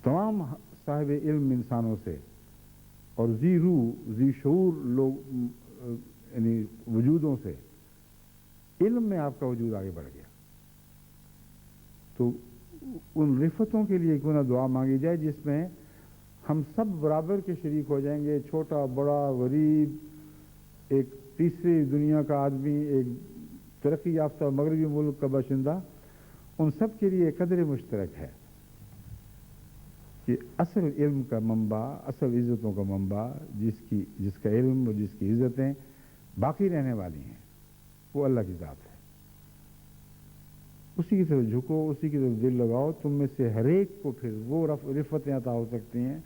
تمام صاحب علم انسانوں سے اور ذی روح ذی شعور لوگ یعنی وجودوں سے علم میں آپ کا وجود آگے بڑھ گیا. تو ان رفتوں کے لیے کیوں نہ دعا مانگی جائے جس میں ہم سب برابر کے شریک ہو جائیں گے. چھوٹا بڑا غریب, ایک تیسری دنیا کا آدمی, ایک ترقی یافتہ مغربی ملک کا باشندہ, ان سب کے لیے قدر مشترک ہے کہ اصل علم کا منبع, اصل عزتوں کا منبع, جس کا علم اور جس کی عزتیں باقی رہنے والی ہیں, وہ اللہ کی ذات ہے. اسی کی طرف جھکو, اسی کی طرف دل لگاؤ. تم میں سے ہر ایک کو پھر وہ رفتیں عطا ہو سکتی ہیں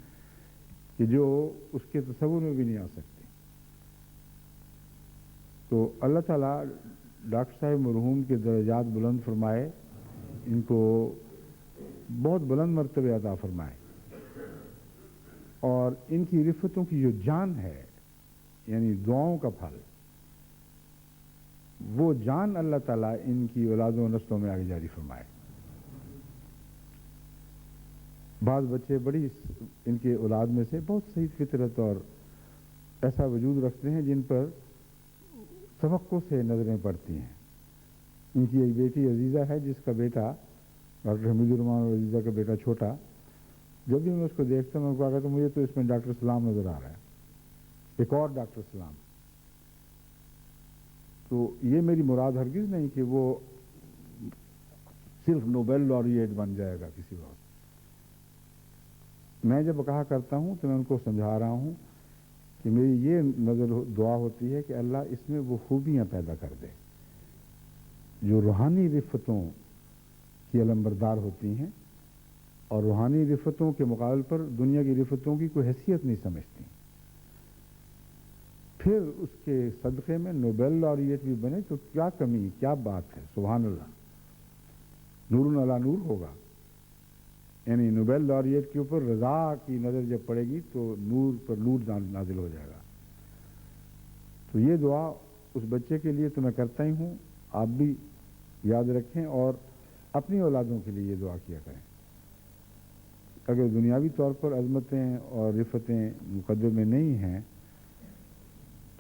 کہ جو اس کے تصور میں بھی نہیں آ سکتی. تو اللہ تعالیٰ ڈاکٹر صاحب مرحوم کے درجات بلند فرمائے, ان کو بہت بلند مرتبہ عطا فرمائے, اور ان کی رفتوں کی جو جان ہے یعنی دعاؤں کا پھل, وہ جان اللہ تعالیٰ ان کی اولادوں و نسلوں میں آگے جاری فرمائے. بعض بچے بڑی ان کے اولاد میں سے بہت صحیح فطرت اور ایسا وجود رکھتے ہیں جن پر توقع سے نظریں پڑتی ہیں. ان کی ایک بیٹی عزیزہ ہے جس کا بیٹا ڈاکٹر حمید الرحمان اور عزیزہ کا بیٹا چھوٹا, جب بھی میں اس کو دیکھتا ہوں میں کہا کہ مجھے تو اس میں ڈاکٹر سلام نظر آ رہا ہے, ایک اور ڈاکٹر سلام. تو یہ میری مراد ہرگز نہیں کہ وہ صرف نوبل لاریٹ بن جائے گا کسی وقت. میں جب کہا کرتا ہوں تو میں ان کو سمجھا رہا ہوں کہ میری یہ نظر دعا ہوتی ہے کہ اللہ اس میں وہ خوبیاں پیدا کر دے جو روحانی رفتوں کی علمبردار ہوتی ہیں اور روحانی رفتوں کے مقابل پر دنیا کی رفتوں کی کوئی حیثیت نہیں سمجھتی. پھر اس کے صدقے میں نوبل لاریٹ بھی بنے تو کیا کمی, کیا بات ہے, سبحان اللہ. نور علی نور ہوگا, یعنی نوبل لاریٹ کے اوپر رضا کی نظر جب پڑے گی تو نور پر نور نازل ہو جائے گا. تو یہ دعا اس بچے کے لیے تو میں کرتا ہی ہوں, آپ بھی یاد رکھیں اور اپنی اولادوں کے لیے یہ دعا کیا کریں. اگر دنیاوی طور پر عظمتیں اور رفتیں مقدر میں نہیں ہیں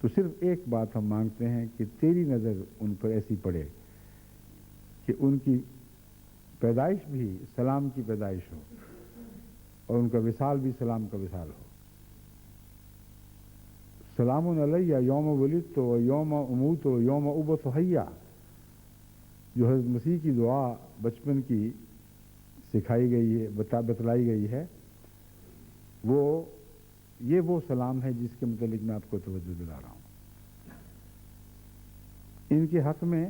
تو صرف ایک بات ہم مانگتے ہیں کہ تیری نظر ان پر ایسی پڑے کہ ان کی پیدائش بھی سلام کی پیدائش ہو اور ان کا وصال بھی سلام کا وصال ہو. سلام علیہ یوم ولدت و یوم اموت و یوم ابعث حیا, جو حضرت مسیح کی دعا بچپن کی سکھائی گئی ہے, بتلائی گئی ہے, وہ سلام ہے جس کے متعلق میں آپ کو توجہ دلا رہا ہوں. ان کے حق میں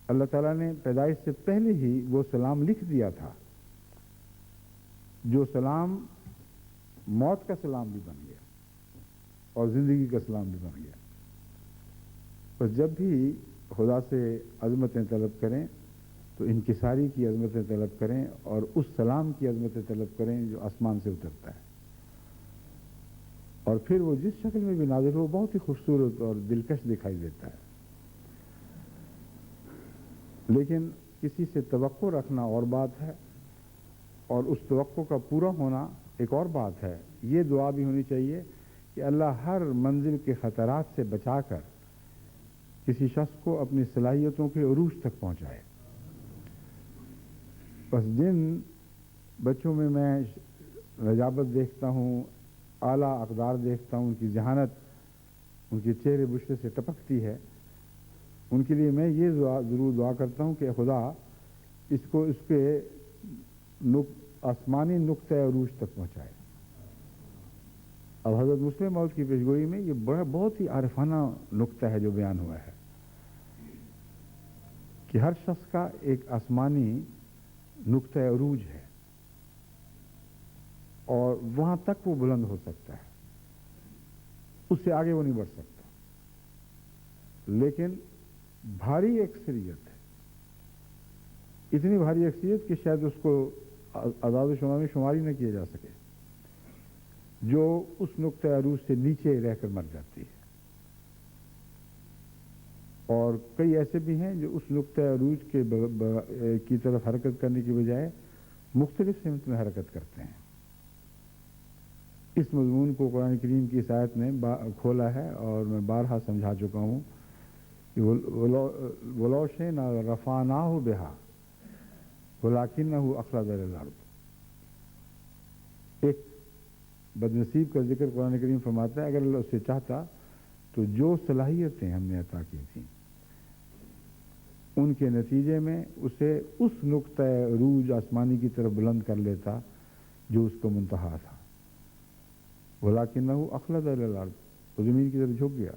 اللہ تعالیٰ نے پیدائش سے پہلے ہی وہ سلام لکھ دیا تھا جو سلام موت کا سلام بھی بن گیا اور زندگی کا سلام بھی بن گیا. بس جب بھی خدا سے عظمتیں طلب کریں تو انکساری کی عظمتیں طلب کریں اور اس سلام کی عظمتیں طلب کریں جو آسمان سے اترتا ہے, اور پھر وہ جس شکل میں بھی نازل ہو بہت ہی خوبصورت اور دلکش دکھائی دیتا ہے. لیکن کسی سے توقع رکھنا اور بات ہے اور اس توقع کا پورا ہونا ایک اور بات ہے. یہ دعا بھی ہونی چاہیے کہ اللہ ہر منزل کے خطرات سے بچا کر کسی شخص کو اپنی صلاحیتوں کے عروج تک پہنچائے. بس جن بچوں میں نجابت دیکھتا ہوں, اعلیٰ اقدار دیکھتا ہوں, ان کی ذہانت ان کے چہرے بشرے سے ٹپکتی ہے, ان کے لیے میں یہ ضرور دعا کرتا ہوں کہ خدا اس کو اس کے آسمانی نقطۂ عروج تک پہنچائے. اب حضرت مسلم موعود کی پیشگوئی میں یہ بہت ہی عارفانہ نقطہ ہے جو بیان ہوا ہے کہ ہر شخص کا ایک آسمانی نقطۂ عروج ہے اور وہاں تک وہ بلند ہو سکتا ہے، اس سے آگے وہ نہیں بڑھ سکتا. لیکن بھاری اکثریت ہے، اتنی بھاری اکثریت کہ شاید اس کو اعداد و شمار میں شماری نہ کیا جا سکے، جو اس نقطۂ عروج سے نیچے رہ کر مر جاتی ہے. اور کئی ایسے بھی ہیں جو اس نقطۂ عروج کی طرف حرکت کرنے کی بجائے مختلف سمت میں حرکت کرتے ہیں. اس مضمون کو قرآن کریم کی اس آیت نے کھولا ہے اور میں بارہا سمجھا چکا ہوں کہ وَلَوْ شِئْنَا رَفَعْنَاهُ بِهَا وَلَكِنَّهُ أَخْلَدَ إِلَى الْأَرْضِ. ایک بدنصیب کا ذکر قرآن کریم فرماتا ہے اگر اللہ اسے چاہتا تو جو صلاحیتیں ہم نے عطا کی تھیں ان کے نتیجے میں اسے اس نقطۂ عروج آسمانی کی طرف بلند کر لیتا جو اس کا منتہا تھا. وَلَكِنَّهُ أَخْلَدَ إِلَى الْأَرْضِ، وہ زمین کی طرف جھک گیا.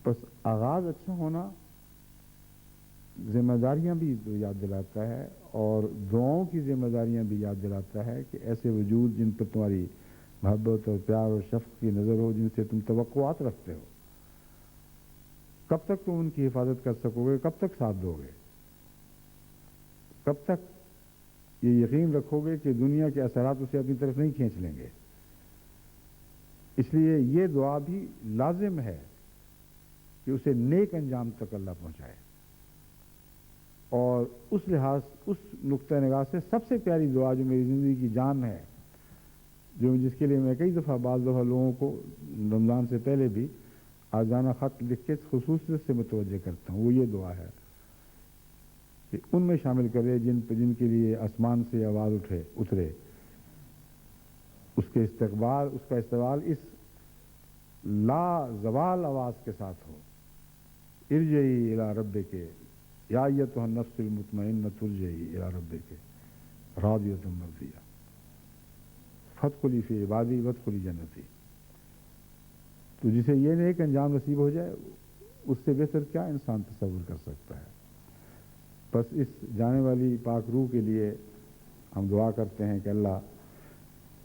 بس آغاز اچھا ہونا ذمہ داریاں بھی یاد دلاتا ہے اور دعاؤں کی ذمہ داریاں بھی یاد دلاتا ہے کہ ایسے وجود جن پر تمہاری محبت اور پیار اور شفقت کی نظر ہو، جن سے تم توقعات رکھتے ہو، کب تک تم ان کی حفاظت کر سکو گے؟ کب تک ساتھ دو گے؟ کب تک یہ یقین رکھو گے کہ دنیا کے اثرات اسے اپنی طرف نہیں کھینچ لیں گے؟ اس لیے یہ دعا بھی لازم ہے کہ اسے نیک انجام تک اللہ پہنچائے. اور اس لحاظ اس نقطۂ نگاہ سے سب سے پیاری دعا جو میری زندگی کی جان ہے، جس کے لیے میں کئی دفعہ بعض دفعہ لوگوں کو رمضان سے پہلے بھی آجانہ خط لکھ کے خصوصیت سے متوجہ کرتا ہوں، وہ یہ دعا ہے کہ ان میں شامل کرے جن کے لیے آسمان سے آواز اترے، اس کا استقبال اس لا زوال آواز کے ساتھ ہو. ارجعی الی ربک یا ایتھا النفس المطمئنۃ ارجعی الی ربک راضیۃ مرضیہ فادخلی فی عبادی وادخلی جنتی. تو جسے یہ نیک انجام نصیب ہو جائے اس سے بہتر کیا انسان تصور کر سکتا ہے. بس اس جانے والی پاک روح کے لیے ہم دعا کرتے ہیں کہ اللہ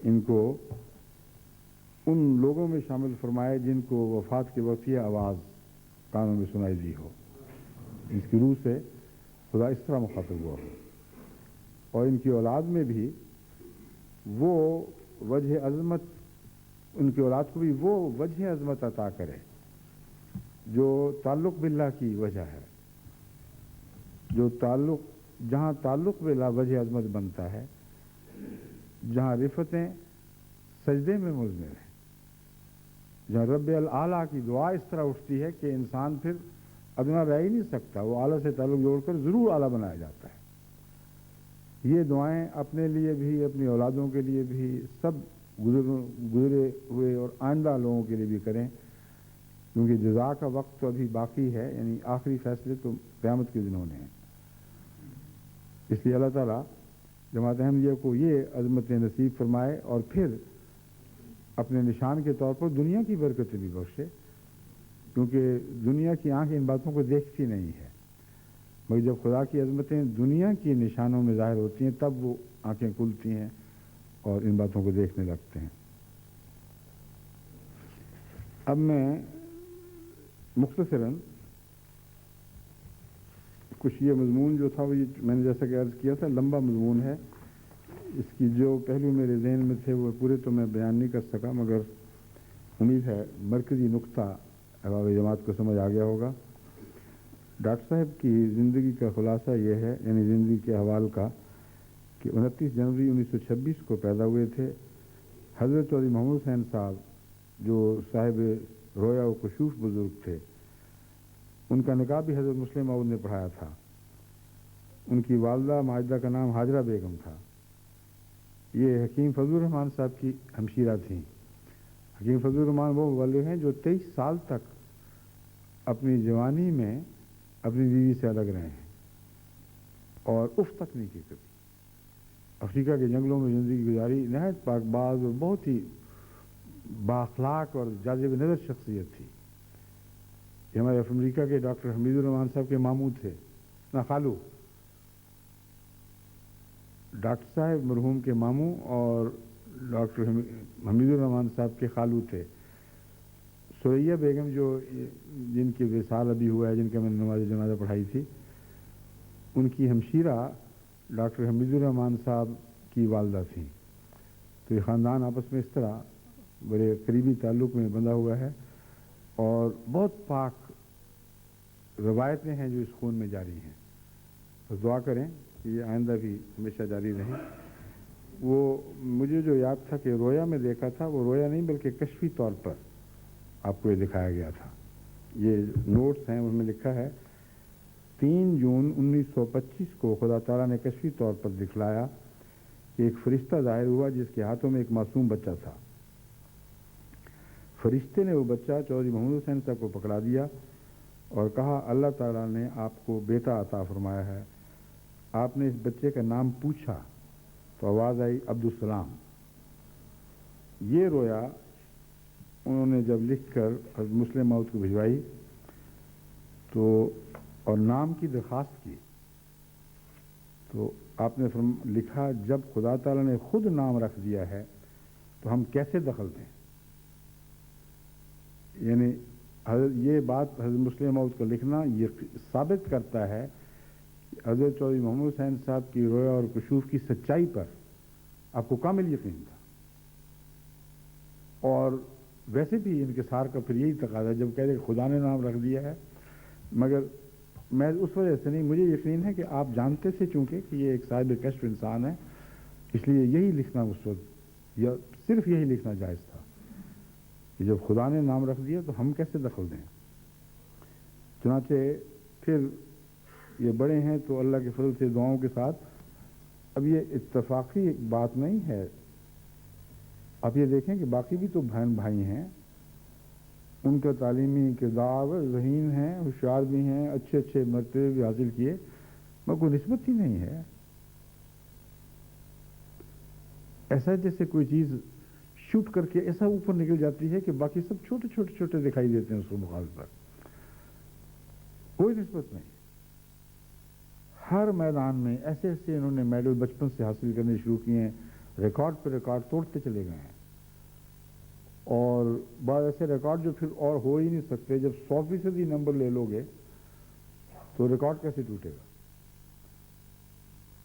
ان کو ان لوگوں میں شامل فرمائے جن کو وفات کے وقت یہ آواز کانوں میں سنائی دی ہو، اس کی روح سے خدا اس طرح مخاطب ہوا ہو، اور ان کی اولاد میں بھی وہ وجہ عظمت، ان کی اولاد کو بھی وہ وجہ عظمت عطا کرے جو تعلق باللہ کی وجہ ہے، جہاں تعلق باللہ وجہ عظمت بنتا ہے، جہاں رفتیں سجدے میں مضمر ہیں، جہاں رب الاعلیٰ کی دعا اس طرح اٹھتی ہے کہ انسان پھر ادنا رہ ہی نہیں سکتا، وہ اعلیٰ سے تعلق جوڑ کر ضرور اعلیٰ بنایا جاتا ہے. یہ دعائیں اپنے لیے بھی، اپنی اولادوں کے لیے بھی، سب گزرے ہوئے اور آئندہ لوگوں کے لیے بھی کریں، کیونکہ جزا کا وقت تو ابھی باقی ہے، یعنی آخری فیصلے تو قیامت کے دنوں نے ہیں. اس لیے اللہ تعالیٰ جماعت احمدیہ کو یہ عظمت نصیب فرمائے اور پھر اپنے نشان کے طور پر دنیا کی برکتیں بھی بخشے، کیونکہ دنیا کی آنکھ ان باتوں کو دیکھتی نہیں ہے، مگر جب خدا کی عظمتیں دنیا کی نشانوں میں ظاہر ہوتی ہیں تب وہ آنکھیں کھلتی ہیں اور ان باتوں کو دیکھنے لگتے ہیں. اب میں مختصراً کچھ یہ مضمون جو تھا وہ میں نے جیسا کہ عرض کیا تھا لمبا مضمون ہے، اس کی جو پہلو میرے ذہن میں تھے وہ پورے تو میں بیان نہیں کر سکا، مگر امید ہے مرکزی نقطہ احباب جماعت کو سمجھ آ گیا ہوگا. ڈاکٹر صاحب کی زندگی کا خلاصہ یہ ہے، یعنی زندگی کے احوال کا، کہ 29 جنوری 1926 کو پیدا ہوئے تھے. حضرت علی محمد حسین صاحب جو صاحب رویا و کشوف بزرگ تھے، ان کا نکاح بھی حضرت مسلم موعود نے پڑھایا تھا. ان کی والدہ ماجدہ کا نام حاجرہ بیگم تھا. یہ حکیم فضل الرحمان صاحب کی ہمشیرہ تھیں. حکیم فضل الرحمان وہ والد ہیں جو 23 سال تک اپنی جوانی میں اپنی بیوی سے الگ رہے ہیں اور اف تک نہیں کی کبھی. افریقہ کے جنگلوں میں زندگی گزاری، نہایت پاک باز اور بہت ہی بااخلاق اور جاذب نظر شخصیت تھی. یہ ہمارے امریکہ کے ڈاکٹر حمید الرحمان صاحب کے ماموں تھے، نہ خالو. ڈاکٹر صاحب مرحوم کے ماموں اور ڈاکٹر حمید الرحمان صاحب کے خالو تھے. سوریا بیگم جو جن کی وصال ابھی ہوا ہے، جن کا میں نے نماز جنازہ پڑھائی تھی، ان کی ہمشیرہ ڈاکٹر حمید الرحمان صاحب کی والدہ تھیں. تو یہ خاندان آپس میں اس طرح بڑے قریبی تعلق میں بندھا ہوا ہے اور بہت پاک روایتیں ہیں جو اس خون میں جاری ہیں. تو دعا کریں کہ یہ آئندہ بھی ہمیشہ جاری رہیں. وہ مجھے جو یاد تھا کہ رویا میں دیکھا تھا، وہ رویا نہیں بلکہ کشفی طور پر آپ کو یہ دکھایا گیا تھا. یہ نوٹس ہیں، ان میں لکھا ہے 3 جون 1925 کو خدا تعالیٰ نے کشفی طور پر دکھلایا کہ ایک فرشتہ ظاہر ہوا جس کے ہاتھوں میں ایک معصوم بچہ تھا. فرشتے نے وہ بچہ چودھری محمود حسین صاحب کو پکڑا دیا اور کہا اللہ تعالیٰ نے آپ کو بیٹا عطا فرمایا ہے. آپ نے اس بچے کا نام پوچھا تو آواز آئی عبدالسلام. یہ رویا انہوں نے جب لکھ کر حضرت مسلم موعود کو بھجوائی تو اور نام کی درخواست کی تو آپ نے لکھا جب خدا تعالیٰ نے خود نام رکھ دیا ہے تو ہم کیسے دخل دیں. یعنی یہ بات حضرت مسلم موعود کا لکھنا یہ ثابت کرتا ہے کہ حضرت چودھری محمود حسین صاحب کی رویا اور کشوف کی سچائی پر آپ کو کامل یقین تھا. اور ویسے بھی انکسار کا پھر یہی تقاضا جب کہتے ہیں کہ خدا نے نام رکھ دیا ہے، مگر میں اس وجہ سے نہیں، مجھے یقین ہے کہ آپ جانتے تھے چونکہ کہ یہ ایک صاحب کشف انسان ہے، اس لیے یہی لکھنا اس وقت یا صرف یہی لکھنا جائز تھا کہ جب خدا نے نام رکھ دیا تو ہم کیسے دخل دیں. چنانچہ پھر یہ بڑے ہیں تو اللہ کے فضل سے دعاؤں کے ساتھ. اب یہ اتفاقی بات نہیں ہے. آپ یہ دیکھیں کہ باقی بھی تو بہن بھائی ہیں، ان کا تعلیمی کردار ذہین ہیں، ہوشیار بھی ہیں، اچھے اچھے مرتبے بھی حاصل کیے، مگر کوئی نسبت ہی نہیں ہے. ایسا جیسے کوئی چیز شوٹ کر کے ایسا اوپر نکل جاتی ہے کہ باقی سب چھوٹے چھوٹے چھوٹے دکھائی دیتے ہیں اس کے مقابلے پر. کوئی نسبت نہیں. ہر میدان میں ایسے ایسے انہوں نے میڈل بچپن سے حاصل کرنے شروع کیے ہیں، ریکارڈ پہ ریکارڈ توڑتے چلے گئے ہیں. اور بعض ایسے ریکارڈ جو پھر اور ہو ہی نہیں سکتے. جب 100% نمبر لے لو گے تو ریکارڈ کیسے ٹوٹے گا.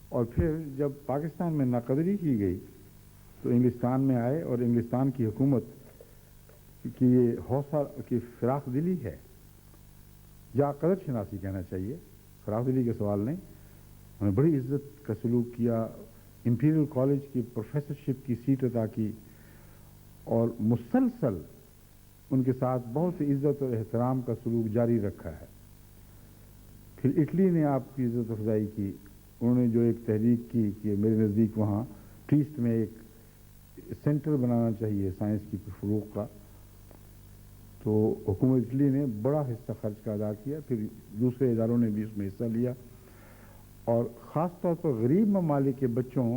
اور پھر جب پاکستان میں ناقدری کی گئی تو انگلستان میں آئے اور انگلستان کی حکومت کی یہ حوصلہ کی فراخ دلی ہے یا قدر شناسی کہنا چاہیے، فراخ دلی کا سوال نہیں، انہوں نے بڑی عزت کا سلوک کیا. امپیریل کالج کی پروفیسرشپ کی سیٹ عطا کی اور مسلسل ان کے ساتھ بہت عزت اور احترام کا سلوک جاری رکھا ہے. پھر اٹلی نے آپ کی عزت افزائی کی. انہوں نے جو ایک تحریک کی کہ میرے نزدیک وہاں ٹریسٹ میں ایک سینٹر بنانا چاہیے سائنس کی فروغ کا، تو حکومت اٹلی نے بڑا حصہ خرچ کا ادا کیا. پھر دوسرے اداروں نے بھی اس میں حصہ لیا اور خاص طور پر غریب ممالک کے بچوں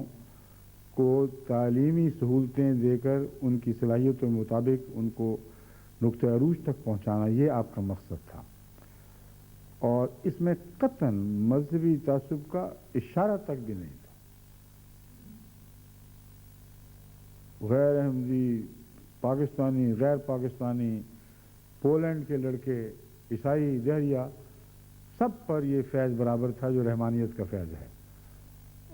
کو تعلیمی سہولتیں دے کر ان کی صلاحیتوں کے مطابق ان کو نقطہ عروج تک پہنچانا، یہ آپ کا مقصد تھا. اور اس میں قطعاً مذہبی تعصب کا اشارہ تک بھی نہیں تھا. غیر احمدی، پاکستانی، غیر پاکستانی، پولینڈ کے لڑکے، عیسائی، دہریہ، سب پر یہ فیض برابر تھا جو رحمانیت کا فیض ہے.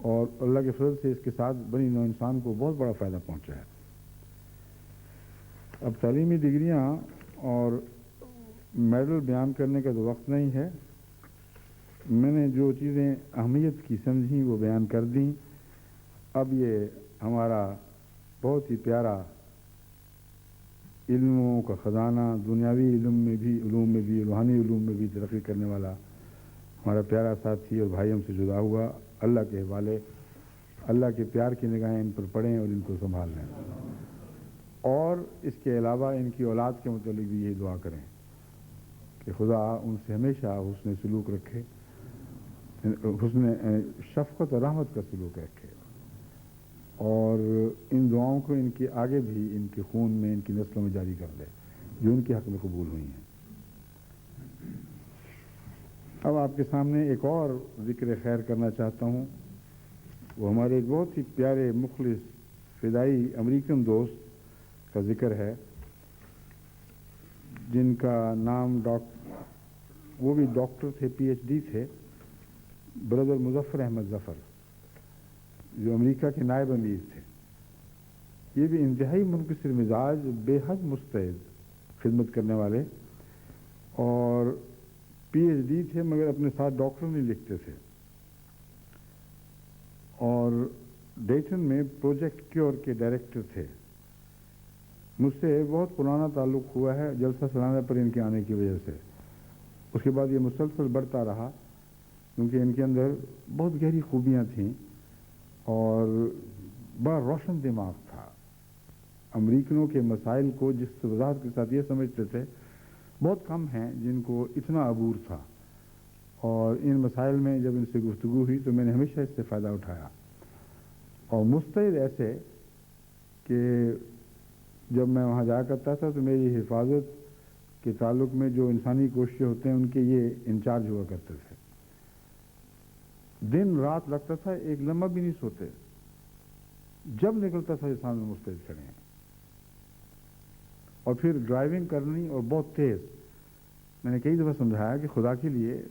اور اللہ کے فضل سے اس کے ساتھ بنی نوع انسان کو بہت بڑا فائدہ پہنچا ہے. اب تعلیمی ڈگریاں اور میڈل بیان کرنے کا تو وقت نہیں ہے. میں نے جو چیزیں اہمیت کی سمجھی وہ بیان کر دیں. اب یہ ہمارا بہت ہی پیارا علموں کا خزانہ، دنیاوی علم میں بھی روحانی علوم میں بھی ترقی کرنے والا ہمارا پیارا ساتھی اور بھائی ہم سے جدا ہوا. اللہ کے حوالے، اللہ کے پیار کی نگاہیں ان پر پڑیں اور ان کو سنبھال لیں. اور اس کے علاوہ ان کی اولاد کے متعلق بھی یہی دعا کریں کہ کہ خدا ان سے ہمیشہ حسن سلوک رکھے، حسن شفقت اور رحمت کا سلوک رکھے، اور ان دعاؤں کو ان کے آگے بھی ان کے خون میں، ان کی نسلوں میں جاری کر دے جو ان کے حق میں قبول ہوئی ہیں۔ اب آپ کے سامنے ایک اور ذکر خیر کرنا چاہتا ہوں۔ وہ ہمارے ایک بہت ہی پیارے مخلص فدائی امریکن دوست کا ذکر ہے، جن کا نام وہ بھی ڈاکٹر تھے، پی ایچ ڈی تھے، برادر مظفر احمد ظفر، جو امریکہ کے نائب امیر تھے۔ یہ بھی انتہائی منکسر مزاج، بے حد مستعد خدمت کرنے والے، اور پی ایچ ڈی تھے مگر اپنے ساتھ ڈاکٹر نہیں لکھتے تھے، اور ڈیٹن میں پروجیکٹ کیور کے ڈائریکٹر تھے۔ مجھ سے بہت پرانا تعلق ہوا ہے جلسہ سالانہ پر ان کے آنے کی وجہ سے۔ اس کے بعد یہ مسلسل بڑھتا رہا، کیونکہ ان کے اندر بہت گہری خوبیاں تھیں اور بڑا روشن دماغ تھا۔ امریکنوں کے مسائل کو جس وضاحت کے ساتھ یہ سمجھتے تھے، بہت کم ہیں جن کو اتنا عبور تھا، اور ان مسائل میں جب ان سے گفتگو ہوئی تو میں نے ہمیشہ اس سے فائدہ اٹھایا، اور مستعد ایسے کہ جب میں وہاں جایا کرتا تھا تو میری حفاظت کے تعلق میں جو انسانی کوششیں ہوتے ہیں ان کے یہ انچارج ہوا کرتے تھے۔ دن رات لگتا تھا، ایک لمحہ بھی نہیں سوتے، جب نکلتا تھا یہ سامنے مستعد کھڑے ہیں، اور پھر ڈرائیونگ کرنی اور بہت تیز۔ میں نے کئی دفعہ سمجھایا کہ خدا کے لیے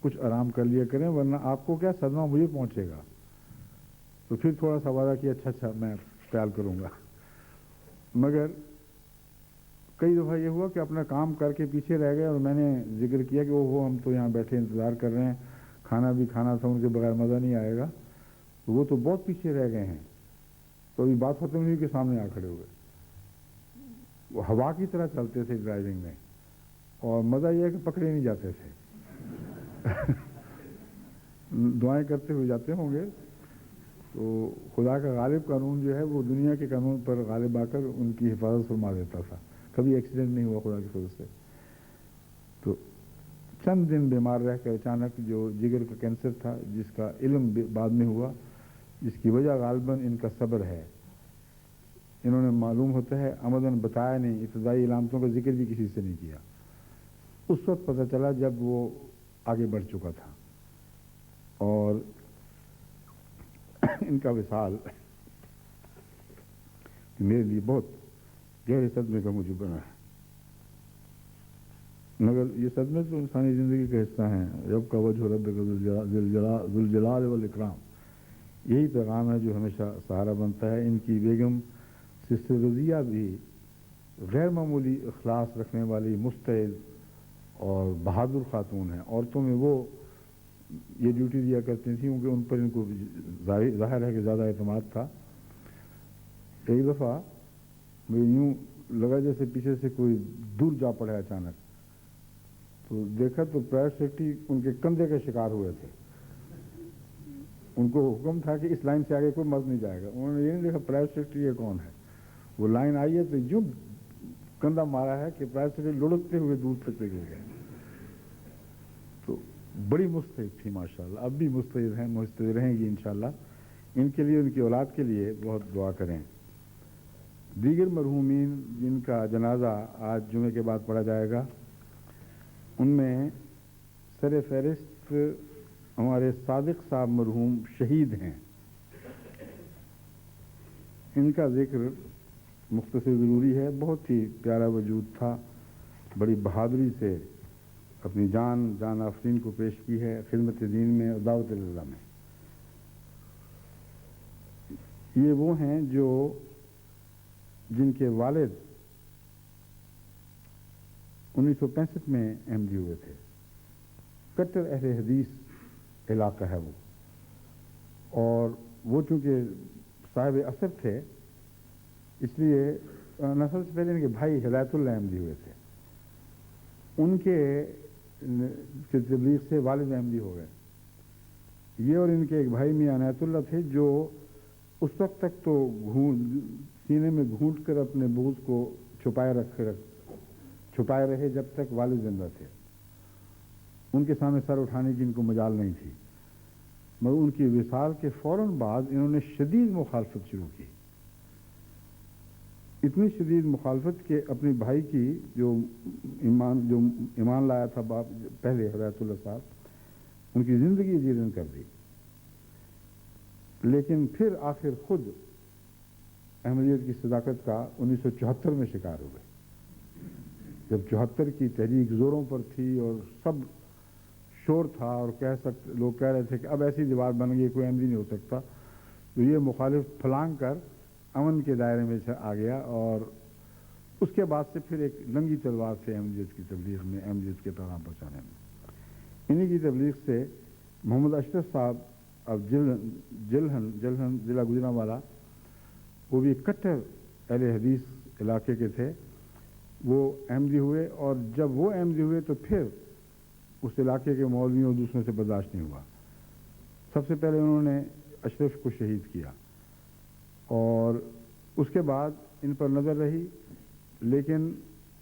کچھ آرام کر لیا کریں، ورنہ آپ کو کیا صدمہ مجھے پہنچے گا۔ تو پھر تھوڑا سا وعدہ کیا، اچھا میں خیال کروں گا، مگر کئی دفعہ یہ ہوا کہ اپنا کام کر کے پیچھے رہ گئے، اور میں نے ذکر کیا کہ وہ ہم تو یہاں بیٹھے انتظار کر رہے ہیں، کھانا بھی کھانا تھا، ان کے بغیر مزہ نہیں آئے گا، وہ تو بہت پیچھے رہ گئے ہیں۔ تو ابھی بات ختم ہوئی کہ سامنے آ کھڑے ہوئے۔ وہ ہوا کی طرح چلتے تھے ڈرائیونگ میں، اور مزہ یہ ہے کہ پکڑے نہیں جاتے تھے۔ دعائیں کرتے ہوئے جاتے ہوں گے، تو خدا کا غالب قانون جو ہے وہ دنیا کے قانون پر غالب آ کر ان کی حفاظت فرما دیتا تھا۔ کبھی ایکسیڈنٹ نہیں ہوا خدا کی فضل سے۔ تو چند دن بیمار رہ کر اچانک جو جگر کا کینسر تھا، جس کا علم بعد میں ہوا، جس کی وجہ غالباً ان کا صبر ہے، انہوں نے معلوم ہوتا ہے عمداً بتایا نہیں، ابتدائی علامتوں کا ذکر بھی کسی سے نہیں کیا۔ اس وقت پتہ چلا جب وہ آگے بڑھ چکا تھا، اور ان کا وصال میرے لیے بہت گہرے صدمے کا موجب بنا ہے، مگر یہ صدمے تو انسانی زندگی کا حصہ ہیں۔ رب کا وجہ رب کا ذوالجلال والاکرام، یہی پیغام ہے جو ہمیشہ سہارا بنتا ہے۔ ان کی بیگم سسٹر رضیہ بھی غیر معمولی اخلاص رکھنے والی، مستعد اور بہادر خاتون ہیں۔ عورتوں میں وہ یہ ڈیوٹی دیا کرتی تھیں کیونکہ ان پر ان کو ظاہر ہے کہ زیادہ اعتماد تھا۔ ایک دفعہ مجھے یوں لگا جیسے پیچھے سے کوئی دور جا پڑے اچانک، تو دیکھا تو پرائیویٹ سیکرٹری ان کے کندھے کے شکار ہوئے تھے۔ ان کو حکم تھا کہ اس لائن سے آگے کوئی مرد نہیں جائے گا۔ انہوں نے یہ نہیں دیکھا پرائیویٹ سیکرٹری یہ کون ہے، وہ لائن آئی ہے تو یوں کندھا مارا ہے کہ پرائیویٹ سیکرٹری لڑکتے ہوئے دور تک گر گئے۔ تو بڑی مستعد تھی ماشاءاللہ، اب بھی مستعد ہیں، مستعد رہیں گی انشاءاللہ۔ ان کے لیے، ان کی اولاد کے لیے بہت دعا کریں۔ دیگر مرحومین جن کا جنازہ آج جمعے کے بعد پڑھا جائے گا، ان میں سر فہرست ہمارے صادق صاحب مرحوم شہید ہیں۔ ان کا ذکر مختصر ضروری ہے۔ بہت ہی پیارا وجود تھا، بڑی بہادری سے اپنی جان آفرین کو پیش کی ہے خدمت دین میں اور دعوت اللہ میں۔ یہ وہ ہیں جو جن کے والد 1965 میں احمدی ہوئے تھے۔ کٹر اہل حدیث علاقہ ہے وہ، اور وہ چونکہ صاحب اثر تھے، اس لیے نسل سے پہلے ان کے بھائی ہدایت اللہ احمدی ہوئے تھے۔ ان کے تبلیغ سے والد احمدی ہو گئے۔ یہ اور ان کے ایک بھائی میاں عنایت اللہ تھے، جو اس وقت تک تو سینے میں گھونٹ کر اپنے بغض کو چھپائے رہے جب تک والد زندہ تھے۔ ان کے سامنے سر اٹھانے کی ان کو مجال نہیں تھی، مگر ان کی وصال کے فوراً بعد انہوں نے شدید مخالفت شروع کی، اتنی شدید مخالفت کہ اپنے بھائی کی جو ایمان لایا تھا باپ پہلے ہدایت اللہ صاحب، ان کی زندگی جیرن کر دی۔ لیکن پھر آخر خود احمدیت کی صداقت کا 1974 میں شکار ہو گئے، جب 74 کی تحریک زوروں پر تھی اور سب شور تھا اور لوگ کہہ رہے تھے کہ اب ایسی دیوار بن گئی کوئی احمدی نہیں ہو سکتا، تو یہ مخالف پھلانگ کر امن کے دائرے میں آ گیا، اور اس کے بعد سے پھر ایک ننگی تلوار سے احمدیت کی تبلیغ میں، احمدیت کے پیغام پہنچانے میں، انہی کی تبلیغ سے محمد اشرف صاحب اب جلہن ضلع گجرانوالہ، وہ بھی کٹر اہل حدیث علاقے کے تھے، وہ احمدی ہوئے، اور جب وہ احمدی ہوئے تو پھر اس علاقے کے مولویوں اور دوسروں سے برداشت نہیں ہوا، سب سے پہلے انہوں نے اشرف کو شہید کیا، اور اس کے بعد ان پر نظر رہی، لیکن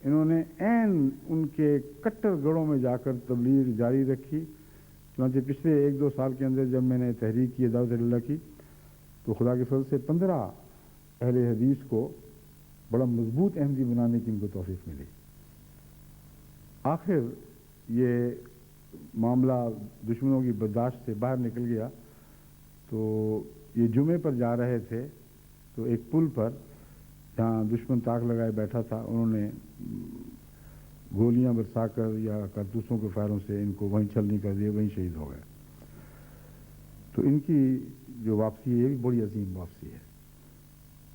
انہوں نے عین ان کے کٹر گڑھوں میں جا کر تبلیغ جاری رکھی۔ چنانچہ پچھلے 1-2 سال کے اندر جب میں نے تحریک کی دعوت اللہ کی، تو خدا کے فضل سے 15 اہل حدیث کو بڑا مضبوط احمدی بنانے کی ان کو توفیق ملی۔ آخر یہ معاملہ دشمنوں کی برداشت سے باہر نکل گیا، تو یہ جمعے پر جا رہے تھے، تو ایک پل پر جہاں دشمن تاک لگائے بیٹھا تھا، انہوں نے گولیاں برسا کر یا کارتوسوں کے فائروں سے ان کو وہیں چھلنی کر دیا، وہیں شہید ہو گئے۔ تو ان کی جو واپسی ہے یہ بھی بڑی عظیم واپسی ہے،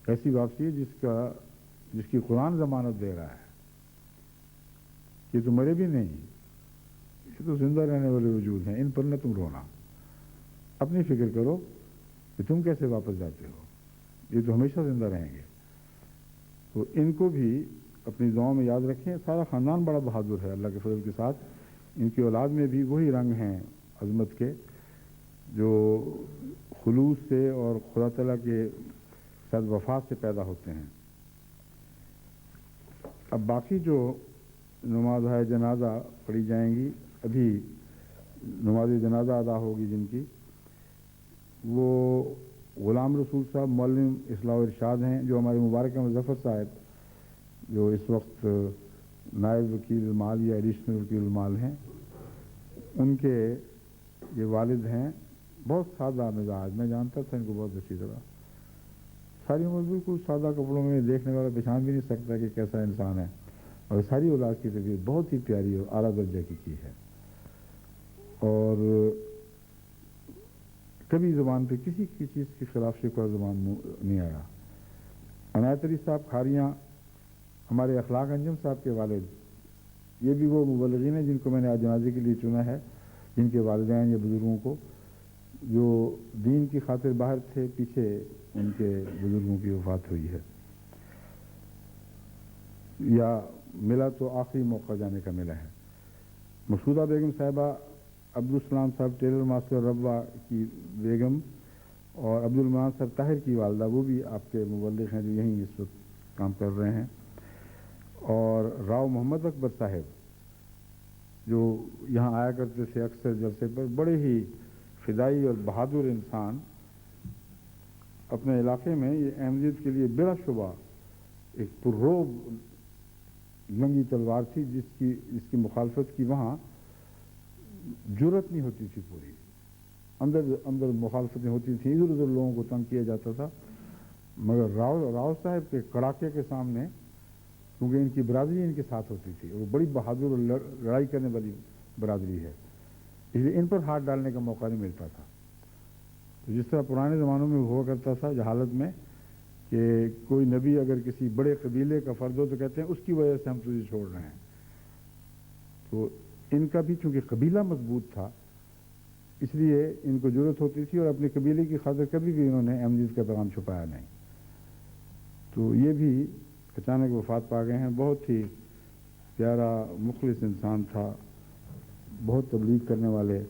ایسی واپسی ہے جس کی قرآن ضمانت دے رہا ہے کہ تو مرے بھی نہیں، یہ تو زندہ رہنے والے وجود ہیں، ان پر نہ تم رونا، اپنی فکر کرو کہ تم کیسے واپس جاتے ہو، یہ تو ہمیشہ زندہ رہیں گے۔ تو ان کو بھی اپنی دعاؤں میں یاد رکھیں۔ سارا خاندان بڑا بہادر ہے اللہ کے فضل کے ساتھ، ان کی اولاد میں بھی وہی رنگ ہیں عظمت کے جو خلوص سے اور خدا تعالیٰ کے ساتھ وفا سے پیدا ہوتے ہیں۔ اب باقی جو نماز جنازہ پڑھی جائیں گی، ابھی نماز جنازہ ادا ہوگی جن کی، وہ غلام رسول صاحب معلم اصلاح و ارشاد ہیں، جو ہمارے مبارک مظفر صاحب جو اس وقت نائب وکیل المال یا ایڈیشنل وکیل المال ہیں، ان کے یہ والد ہیں، بہت سادہ مزاج، میں جانتا تھا ان کو بہت اچھی طرح، ساری عمر بالکل سادہ کپڑوں میں، دیکھنے والا پہچان بھی نہیں سکتا کہ کیسا انسان ہے، اور ساری اولاد کی طبیعت بہت ہی پیاری اور اعلیٰ درجے کی ہے، اور کبھی زبان پہ کسی کی چیز کے خلاف شکوہ زبان نہیں آیا۔ عنایت علی صاحب کھاریاں ہمارے اخلاق انجم صاحب کے والد، یہ بھی وہ مبلغین ہیں جن کو میں نے آج جنازے کے لیے چنا ہے، جن کے والدین یا بزرگوں کو جو دین کی خاطر باہر تھے، پیچھے ان کے بزرگوں کی وفات ہوئی ہے، یا ملا تو آخری موقع جانے کا ملا ہے۔ مسعودہ بیگم صاحبہ، عبدالسلام صاحب ٹیلر ماسٹر ربوہ کی بیگم، اور عبدالرحمان صاحب طاہر کی والدہ، وہ بھی آپ کے مبلغ ہیں جو یہیں اس وقت کام کر رہے ہیں، اور راؤ محمد اکبر صاحب جو یہاں آیا کرتے تھے اکثر جلسے پر، بڑے ہی فدائی اور بہادر انسان، اپنے علاقے میں یہ احمدیت کے لیے بلا شبہ ایک پرروب ننگی تلوار تھی، جس کی مخالفت کی وہاں جرت نہیں ہوتی تھی، پوری اندر مخالفتیں ہوتی تھیں، ادھر ادھر لوگوں کو تنگ کیا جاتا تھا، مگر راؤ صاحب کے کڑاکے کے سامنے، کیونکہ ان کی برادری ان کے ساتھ ہوتی تھی، وہ بڑی بہادر اور لڑائی کرنے والی برادری ہے، اس لیے ان پر ہاتھ ڈالنے کا موقع نہیں ملتا تھا۔ تو جس طرح پرانے زمانوں میں ہوا کرتا تھا جہالت میں کہ کوئی نبی اگر کسی بڑے قبیلے کا فرد ہو تو کہتے ہیں اس کی وجہ سے ہم تجھے چھوڑ رہے ہیں، تو ان کا بھی چونکہ قبیلہ مضبوط تھا، اس لیے ان کو ضرورت ہوتی تھی، اور اپنے قبیلے کی خاطر کبھی بھی انہوں نے احمدیت کا پیغام چھپایا نہیں۔ تو یہ بھی اچانک وفات پا گئے ہیں، بہت ہی پیارا مخلص انسان تھا، بہت تبلیغ کرنے والے،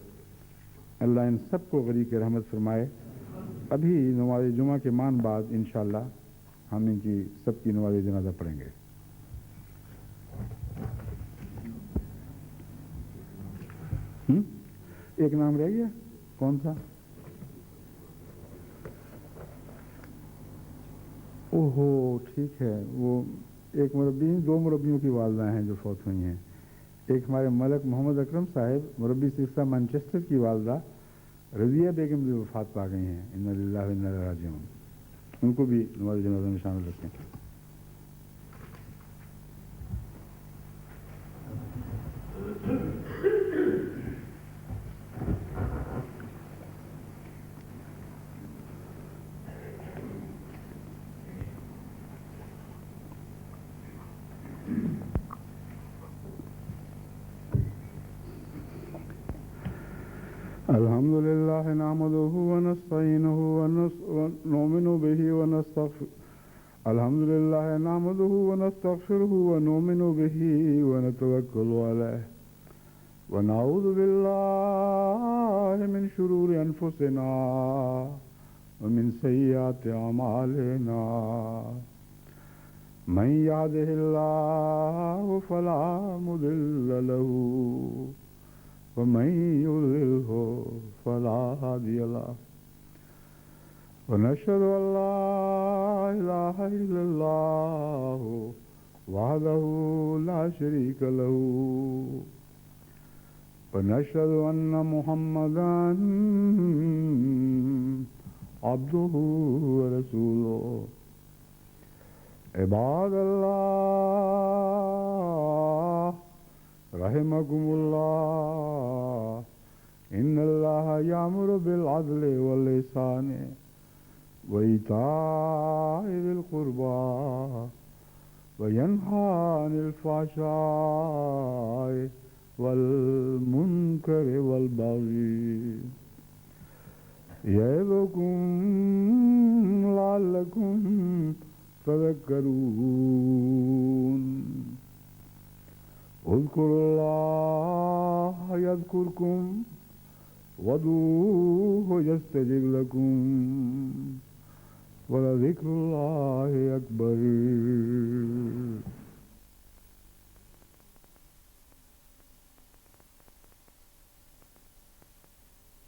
اللہ ان سب کو غریق رحمت فرمائے۔ ابھی نماز جمعہ کے مان بعد انشاءاللہ ہم ان کی سب کی نماز جنازہ پڑھیں گے۔ ایک نام رہ گیا، کون سا؟ اوہو ٹھیک ہے، وہ ایک مربی، دو مربیوں کی والدہ ہیں جو فوت ہوئی ہیں. ایک ہمارے ملک محمد اکرم صاحب مربی سرسا مانچسٹر کی والدہ رضیہ بیگم بھی وفات پا گئی ہیں، انا للہ و انا الیہ راجعون. ان کو بھی نماز جنازہ میں شامل رکھیں. الحمد لله نحمده ونستعينه ونؤمن به ونستغفره. الحمد لله نحمده ونستغفره ونؤمن به ونتوكل عليه ونعوذ بالله من شرور أنفسنا ومن سيئات أعمالنا. من يهده الله فلا مضل له ومن يضلله فلا هادي له. ونشهد أن لا إله إلا الله وحده لا شريك له ونشهد أن محمدا عبده ورسوله. عباد الله رحمكم الله، إن الله يأمر بالعدل والإحسان وإيتاء ذي القربى وينهى عن الفحشاء والمنكر والبغي يعظكم لعلكم تذكرون. اذكروا الله يذكركم وادعوه يستجب لكم ولذكر الله أكبر.